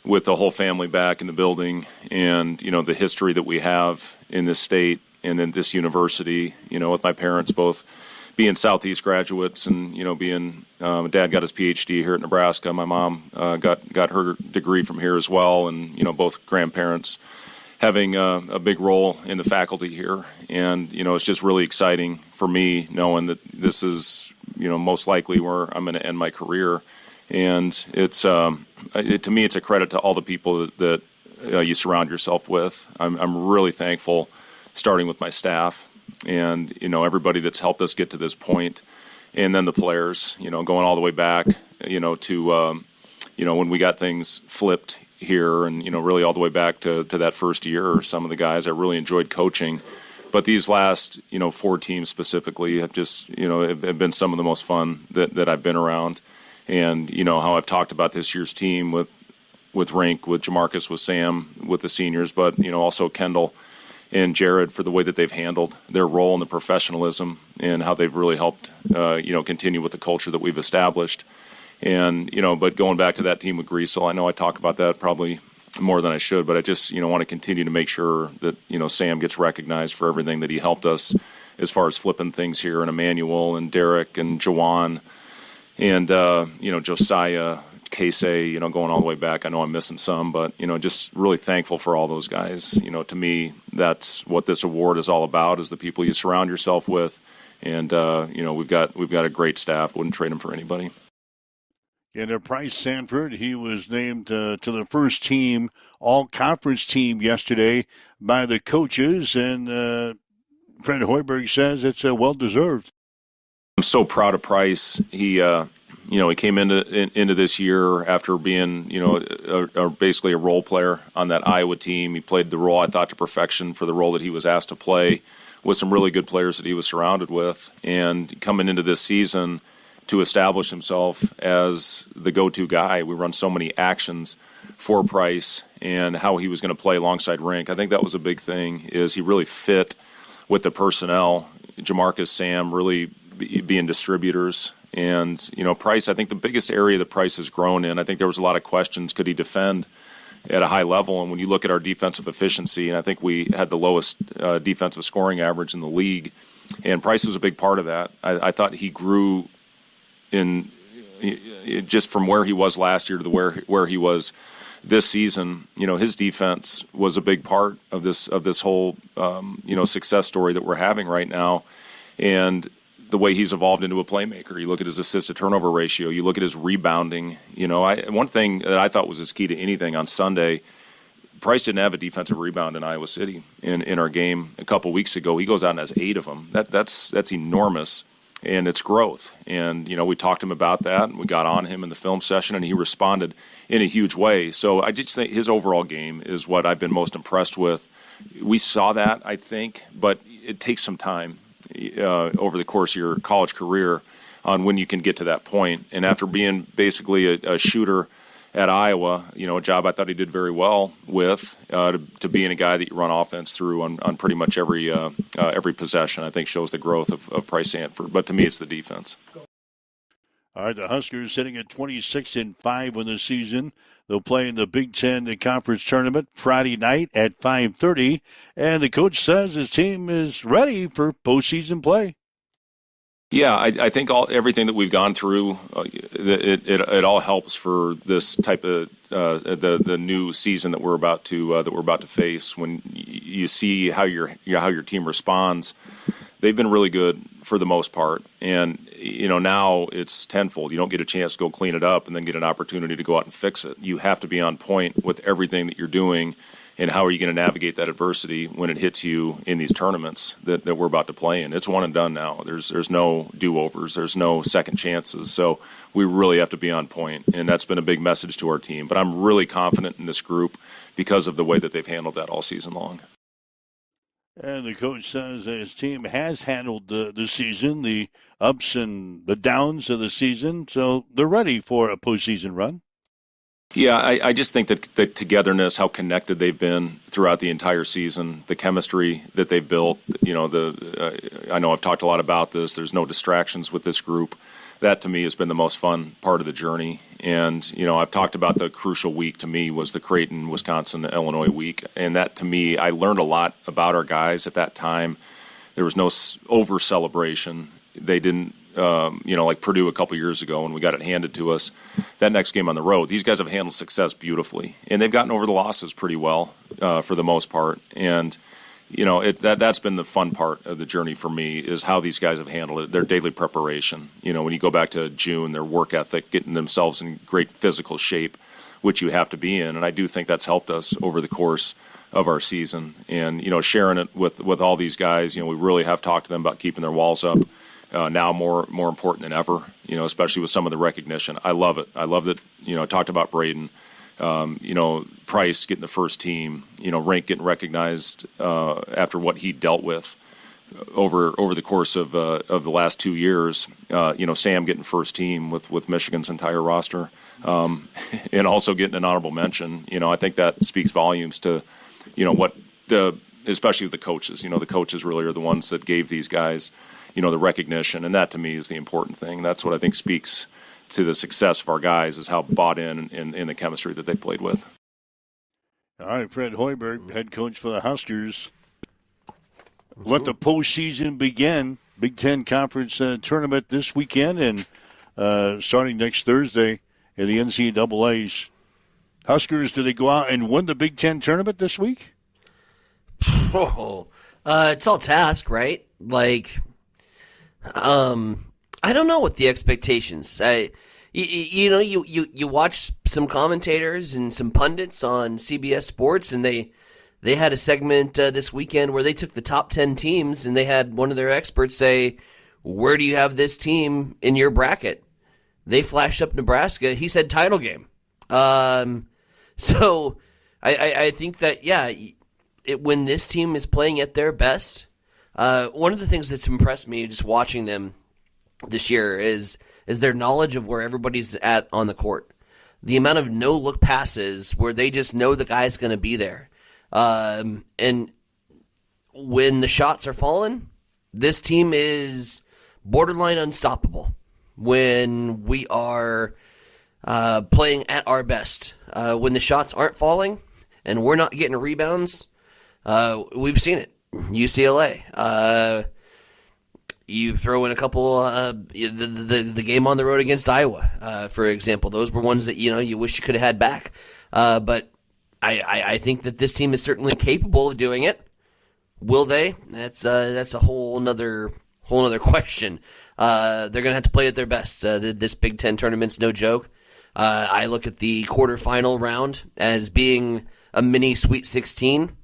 Speaker 16: with the whole family back in the building and, the history that we have in this state and in this university, with my parents both being Southeast graduates and, being, Dad got his PhD here at Nebraska. My mom got her degree from here as well. And, both grandparents having a big role in the faculty here. And, it's just really exciting for me knowing that this is, most likely where I'm going to end my career. And it's, to me, it's a credit to all the people that you surround yourself with. I'm really thankful, starting with my staff and, everybody that's helped us get to this point. And then the players, going all the way back, to, when we got things flipped here and, really all the way back to that first year or some of the guys I really enjoyed coaching. But these last, 4 teams specifically have just, have been some of the most fun that I've been around. And, how I've talked about this year's team with Rink, with Jamarcus, with Sam, with the seniors, but, also Kendall and Jared for the way that they've handled their role and the professionalism and how they've really helped, continue with the culture that we've established. And, but going back to that team with Greasel, I know I talk about that probably more than I should, but I just, want to continue to make sure that, Sam gets recognized for everything that he helped us as far as flipping things here, and Emmanuel and Derek and Jawan and, Josiah, Casey, going all the way back. I know I'm missing some, but, just really thankful for all those guys. To me, that's what this award is all about, is the people you surround yourself with. And, we've got a great staff. Wouldn't trade them for anybody.
Speaker 2: And Bryce Sanford, he was named to the first team, all-conference team yesterday by the coaches, and Fred Hoiberg says it's well-deserved.
Speaker 16: I'm so proud of Bryce. He came into this year after being, basically a role player on that Iowa team. He played the role, I thought, to perfection for the role that he was asked to play with some really good players that he was surrounded with. And coming into this season, to establish himself as the go-to guy. We run so many actions for Price and how he was going to play alongside Rink. I think that was a big thing, is he really fit with the personnel. Jamarcus, Sam really being distributors. And, Price, I think the biggest area that Price has grown in, I think there was a lot of questions, could he defend at a high level? And when you look at our defensive efficiency, and I think we had the lowest defensive scoring average in the league, and Price was a big part of that. I thought he grew in just from where he was last year to where he was this season, his defense was a big part of this whole success story that we're having right now, and the way he's evolved into a playmaker. You look at his assist to turnover ratio. You look at his rebounding. One thing that I thought was his key to anything on Sunday, Price didn't have a defensive rebound in Iowa City in our game a couple weeks ago. He goes out and has 8 of them. That's enormous. And it's growth. And, we talked to him about that, and we got on him in the film session, and he responded in a huge way. So I just think his overall game is what I've been most impressed with. We saw that, I think, but it takes some time over the course of your college career on when you can get to that point. And after being basically a shooter at Iowa, a job I thought he did very well with, to being a guy that you run offense through on pretty much every possession, I think shows the growth of Price Sanford. But to me, it's the defense.
Speaker 2: All right, the Huskers sitting at 26-5 in the season. They'll play in the Big Ten Conference Tournament Friday night at 5:30. And the coach says his team is ready for postseason play.
Speaker 16: Yeah, I think everything that we've gone through, it all helps for this type of the new season that we're about to face. When you see how your team responds, they've been really good for the most part, and now it's tenfold. You don't get a chance to go clean it up and then get an opportunity to go out and fix it. You have to be on point with everything that you're doing. And how are you going to navigate that adversity when it hits you in these tournaments that we're about to play in? It's one and done now. There's no do-overs. There's no second chances. So we really have to be on point, and that's been a big message to our team. But I'm really confident in this group because of the way that they've handled that all season long.
Speaker 2: And the coach says his team has handled the season, the ups and the downs of the season, so they're ready for a postseason run.
Speaker 16: Yeah, I just think that the togetherness, how connected they've been throughout the entire season, the chemistry that they've built, I know I've talked a lot about this. There's no distractions with this group. That, to me, has been the most fun part of the journey. And, I've talked about the crucial week to me was the Creighton, Wisconsin, Illinois week. And that, to me, I learned a lot about our guys at that time. There was no over-celebration. They didn't, like Purdue a couple years ago when we got it handed to us. That next game on the road, these guys have handled success beautifully. And they've gotten over the losses pretty well for the most part. And, that's been the fun part of the journey for me is how these guys have handled it, their daily preparation. When you go back to June, their work ethic, getting themselves in great physical shape, which you have to be in. And I do think that's helped us over the course of our season. And, sharing it with all these guys, we really have talked to them about keeping their walls up. Now more important than ever, especially with some of the recognition. I love it. I love that, I talked about Braden, Price getting the first team, Rank getting recognized after what he dealt with over the course of the last 2 years. Sam getting first team with Michigan's entire roster, and also getting an honorable mention. I think that speaks volumes to, especially with the coaches. The coaches really are the ones that gave these guys the recognition, and that to me is the important thing. That's what I think speaks to the success of our guys is how bought in the chemistry that they played with.
Speaker 2: All right, Fred Hoiberg, head coach for the Huskers. Let the postseason begin. Big Ten Conference tournament this weekend and starting next Thursday in the NCAAs. Huskers, do they go out and win the Big Ten tournament this week?
Speaker 3: It's all task, right? I don't know what the expectations. You watch some commentators and some pundits on CBS Sports, and they had a segment this weekend where they took the top 10 teams, and they had one of their experts say, "Where do you have this team in your bracket?" They flashed up Nebraska. He said title game. So I think that when this team is playing at their best. One of the things that's impressed me just watching them this year is their knowledge of where everybody's at on the court. The amount of no-look passes where they just know the guy's going to be there. And when the shots are falling, this team is borderline unstoppable. When we are playing at our best, when the shots aren't falling and we're not getting rebounds, we've seen it. UCLA. You throw in a couple, the game on the road against Iowa, for example. Those were ones that you wish you could have had back. But I think that this team is certainly capable of doing it. Will they? That's a whole nother question. They're going to have to play at their best. This Big Ten tournament's no joke. I look at the quarterfinal round as being a mini Sweet 16,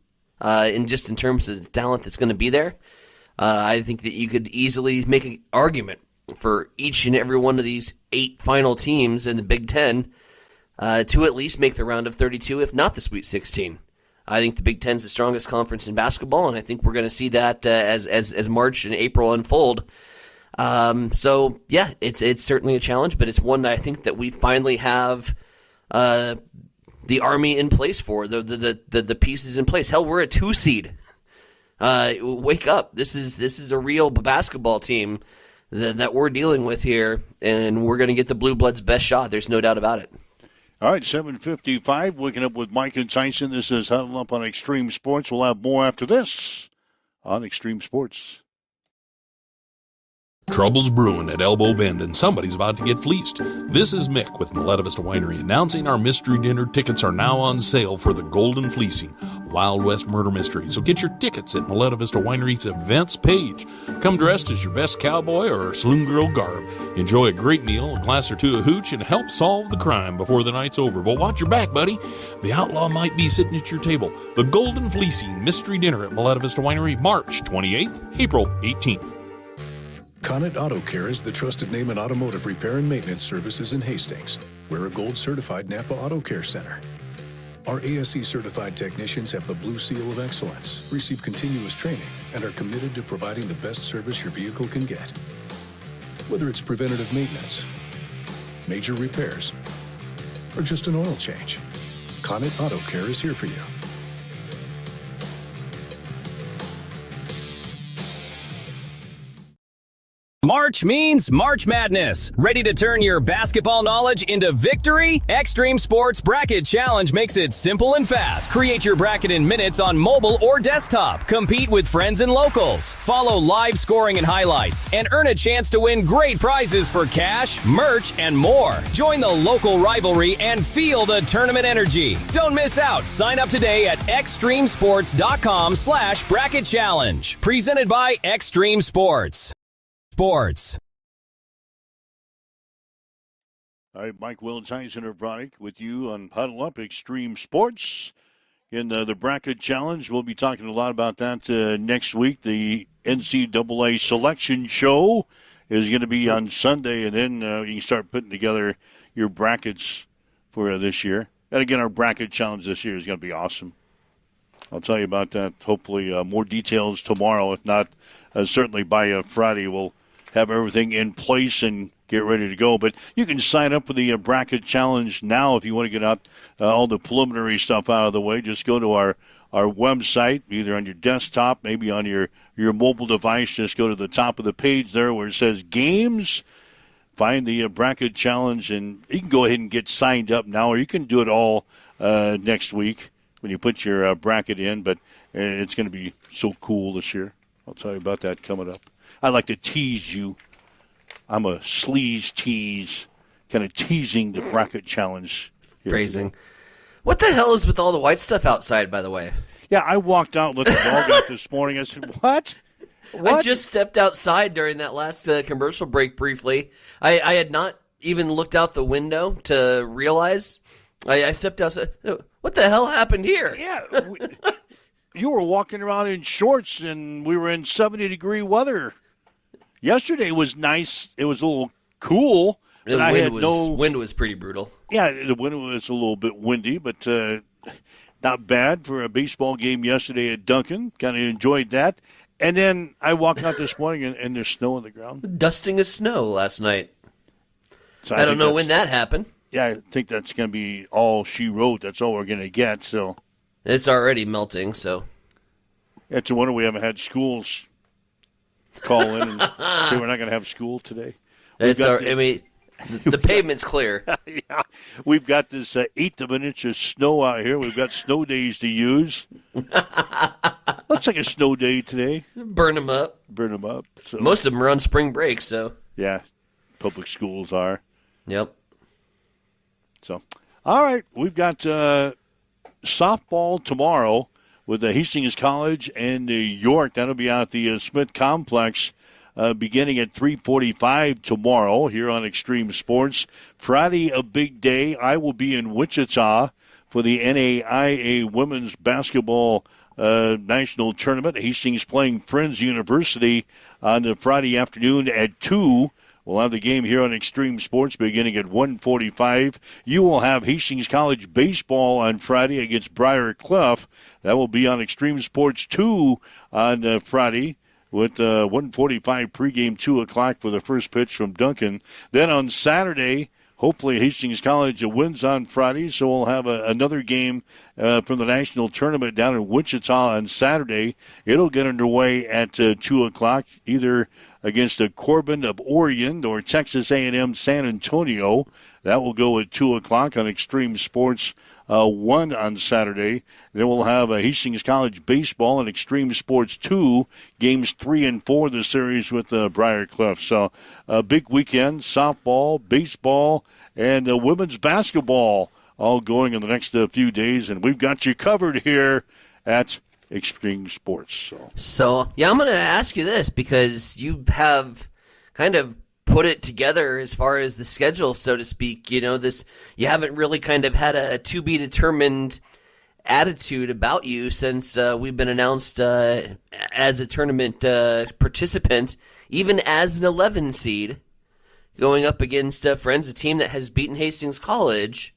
Speaker 3: in terms of the talent that's going to be there. I think that you could easily make an argument for each and every one of these 8 final teams in the Big Ten to at least make the round of 32, if not the Sweet 16. I think the Big Ten's the strongest conference in basketball, and I think we're going to see that as March and April unfold. So yeah, it's certainly a challenge, but it's one that I think that we finally have the Army in place for, the pieces in place. Hell, we're a 2 seed. Wake up! This is a real basketball team that we're dealing with here, and we're going to get the Blue Bloods' best shot. There's no doubt about it.
Speaker 2: All right, 7:55. Waking up with Mike and Tyson. This is Huddle Up on Extreme Sports. We'll have more after this on Extreme Sports.
Speaker 17: Trouble's brewing at Elbow Bend, and somebody's about to get fleeced. This is Mick with Moleta Vista Winery announcing our mystery dinner tickets are now on sale for the Golden Fleecing, Wild West Murder Mystery. So get your tickets at Moleta Vista Winery's events page. Come dressed as your best cowboy or saloon girl garb. Enjoy a great meal, a glass or two of hooch, and help solve the crime before the night's over. But watch your back, buddy. The outlaw might be sitting at your table. The Golden Fleecing Mystery Dinner at Moleta Vista Winery, March 28th, April 18th.
Speaker 18: Connet Auto Care is the trusted name in automotive repair and maintenance services in Hastings. We're a gold-certified Napa Auto Care Center. Our ASE-certified technicians have the Blue Seal of Excellence, receive continuous training, and are committed to providing the best service your vehicle can get. Whether it's preventative maintenance, major repairs, or just an oil change, Connet Auto Care is here for you.
Speaker 14: March means March Madness. Ready to turn your basketball knowledge into victory? Extreme Sports Bracket Challenge makes it simple and fast. Create your bracket in minutes on mobile or desktop. Compete with friends and locals. Follow live scoring and highlights. And earn a chance to win great prizes for cash, merch, and more. Join the local rivalry and feel the tournament energy. Don't miss out. Sign up today at extremesports.com/bracket challenge. Presented by Extreme Sports. Sports.
Speaker 2: All right, Mike Will and Tyson Bronick with you on Huddle Up Extreme Sports. In the bracket challenge, we'll be talking a lot about that next week. The NCAA selection show is going to be on Sunday, and then you can start putting together your brackets for this year. And again, our bracket challenge this year is going to be awesome. I'll tell you about that. Hopefully, more details tomorrow. If not, certainly by Friday, we'll have everything in place and get ready to go. But you can sign up for the bracket challenge now if you want to get out all the preliminary stuff out of the way. Just go to our website, either on your desktop, maybe on your mobile device. Just go to the top of the page there where it says Games. Find the bracket challenge, and you can go ahead and get signed up now, or you can do it all next week when you put your bracket in. But it's going to be so cool this year. I'll tell you about that coming up. I like to tease you. I'm a sleaze tease, kind of teasing the bracket challenge.
Speaker 3: Phrasing. What the hell is with all the white stuff outside, by the way?
Speaker 2: Yeah, I walked out and let the dog out this morning. I said, what?
Speaker 3: I just stepped outside during that last commercial break briefly. I had not even looked out the window to realize. I stepped outside. What the hell happened here?
Speaker 2: Yeah. You were walking around in shorts, and we were in 70-degree weather. Yesterday was nice. It was a little cool.
Speaker 3: The wind was pretty brutal.
Speaker 2: Yeah, the wind was a little bit windy, but not bad for a baseball game yesterday at Duncan. Kind of enjoyed that. And then I walked out this morning, and there's snow on the ground.
Speaker 3: Dusting of snow last night.
Speaker 2: So
Speaker 3: I don't know when that happened.
Speaker 2: Yeah, I think that's going to be all she wrote. That's all we're going to get. So
Speaker 3: it's already melting, so.
Speaker 2: It's a wonder we haven't had schools call in and say we're not going to have school today.
Speaker 3: The pavement's clear.
Speaker 2: Yeah, we've got this eighth of an inch of snow out here. We've got snow days to use. Looks like a snow day today.
Speaker 3: Burn them up.
Speaker 2: burn them up. So.
Speaker 3: Most of them are on spring break, so.
Speaker 2: Yeah, public schools are.
Speaker 3: Yep.
Speaker 2: So, all right, we've got softball tomorrow with the Hastings College and York. That'll be out at the Smith Complex beginning at 3:45 tomorrow here on Extreme Sports. Friday, a big day. I will be in Wichita for the NAIA Women's Basketball National Tournament. Hastings playing Friends University on the Friday afternoon at 2. We'll have the game here on Extreme Sports beginning at 1:45. You will have Hastings College baseball on Friday against Briar Clough. That will be on Extreme Sports 2 on Friday with 1:45 pregame, 2 o'clock for the first pitch from Duncan. Then on Saturday, hopefully Hastings College wins on Friday, so we'll have another game from the national tournament down in Wichita on Saturday. It'll get underway at 2 o'clock, either against Corbin of Oregon or Texas A&M San Antonio. That will go at 2 o'clock on Extreme Sports 1 on Saturday. Then we'll have Hastings College baseball and Extreme Sports 2, games 3 and 4 of the series with Briar Clough. So a big weekend, softball, baseball, and women's basketball all going in the next few days. And we've got you covered here at Extreme Sports.
Speaker 3: So, yeah, I'm going to ask you this because you have kind of put it together as far as the schedule, so to speak. You know, you haven't really kind of had a to-be-determined attitude about you since we've been announced as a tournament participant, even as an 11 seed, going up against Friends, a team that has beaten Hastings College.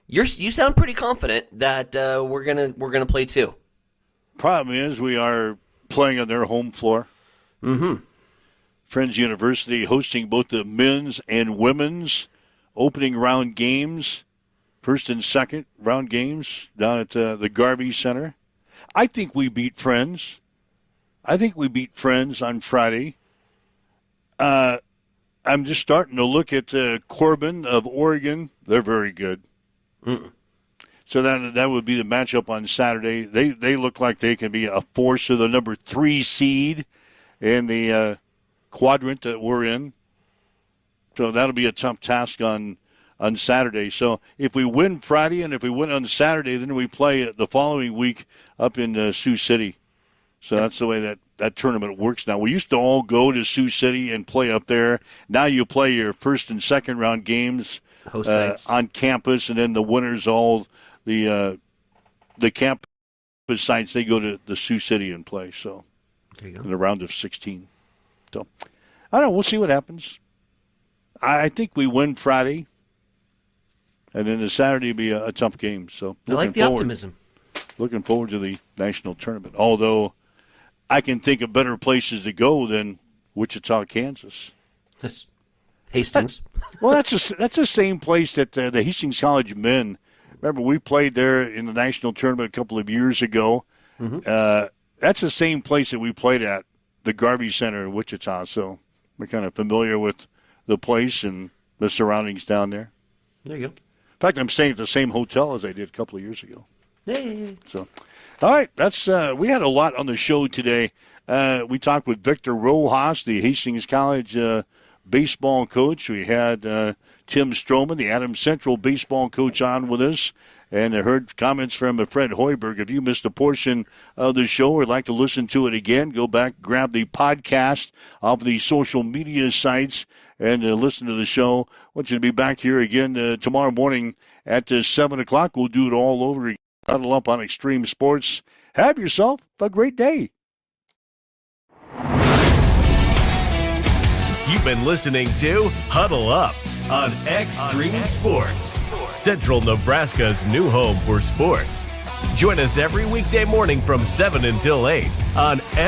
Speaker 3: You sound pretty confident that we're gonna play too.
Speaker 2: Problem is, we are playing on their home floor.
Speaker 3: Mm-hmm.
Speaker 2: Friends University hosting both the men's and women's opening round games, first and second round games down at the Garvey Center. I think we beat Friends. I think we beat Friends on Friday. I'm just starting to look at Corbin of Oregon. They're very good.
Speaker 3: Mm-mm.
Speaker 2: So that would be the matchup on Saturday. They look like they can be a force to the number 3 seed in the quadrant that we're in. So that'll be a tough task on Saturday. So if we win Friday and if we win on Saturday, then we play the following week up in Sioux City. So that's the way that tournament works now. We used to all go to Sioux City and play up there. Now you play your first and second round games on campus, and then the winners all the campus sites, they go to the Sioux City and play. So
Speaker 3: there you go.
Speaker 2: In the round of 16. So I don't know. We'll see what happens. I think we win Friday, and then the Saturday will be a tough game. So
Speaker 3: I like the optimism.
Speaker 2: Looking forward to the national tournament. Although I can think of better places to go than Wichita, Kansas.
Speaker 3: That's Hastings.
Speaker 2: Well, that's the same place that the Hastings College men. Remember, we played there in the national tournament a couple of years ago.
Speaker 3: Mm-hmm.
Speaker 2: That's the same place that we played at, the Garvey Center in Wichita. So we're kind of familiar with the place and the surroundings down there.
Speaker 3: There you go.
Speaker 2: In fact, I'm staying at the same hotel as I did a couple of years ago.
Speaker 3: Hey.
Speaker 2: So, all right, that's we had a lot on the show today. We talked with Victor Rojas, the Hastings College baseball coach. We had Tim Stroman, the Adams Central baseball coach, on with us. And I heard comments from Fred Hoiberg. If you missed a portion of the show or would like to listen to it again, go back, grab the podcast off the social media sites, and listen to the show. I want you to be back here again tomorrow morning at 7 o'clock. We'll do it all over again. Huddle up on Extreme Sports. Have yourself a great day.
Speaker 1: You've been listening to Huddle Up on Extreme Sports, Central Nebraska's new home for sports. Join us every weekday morning from 7 until 8 on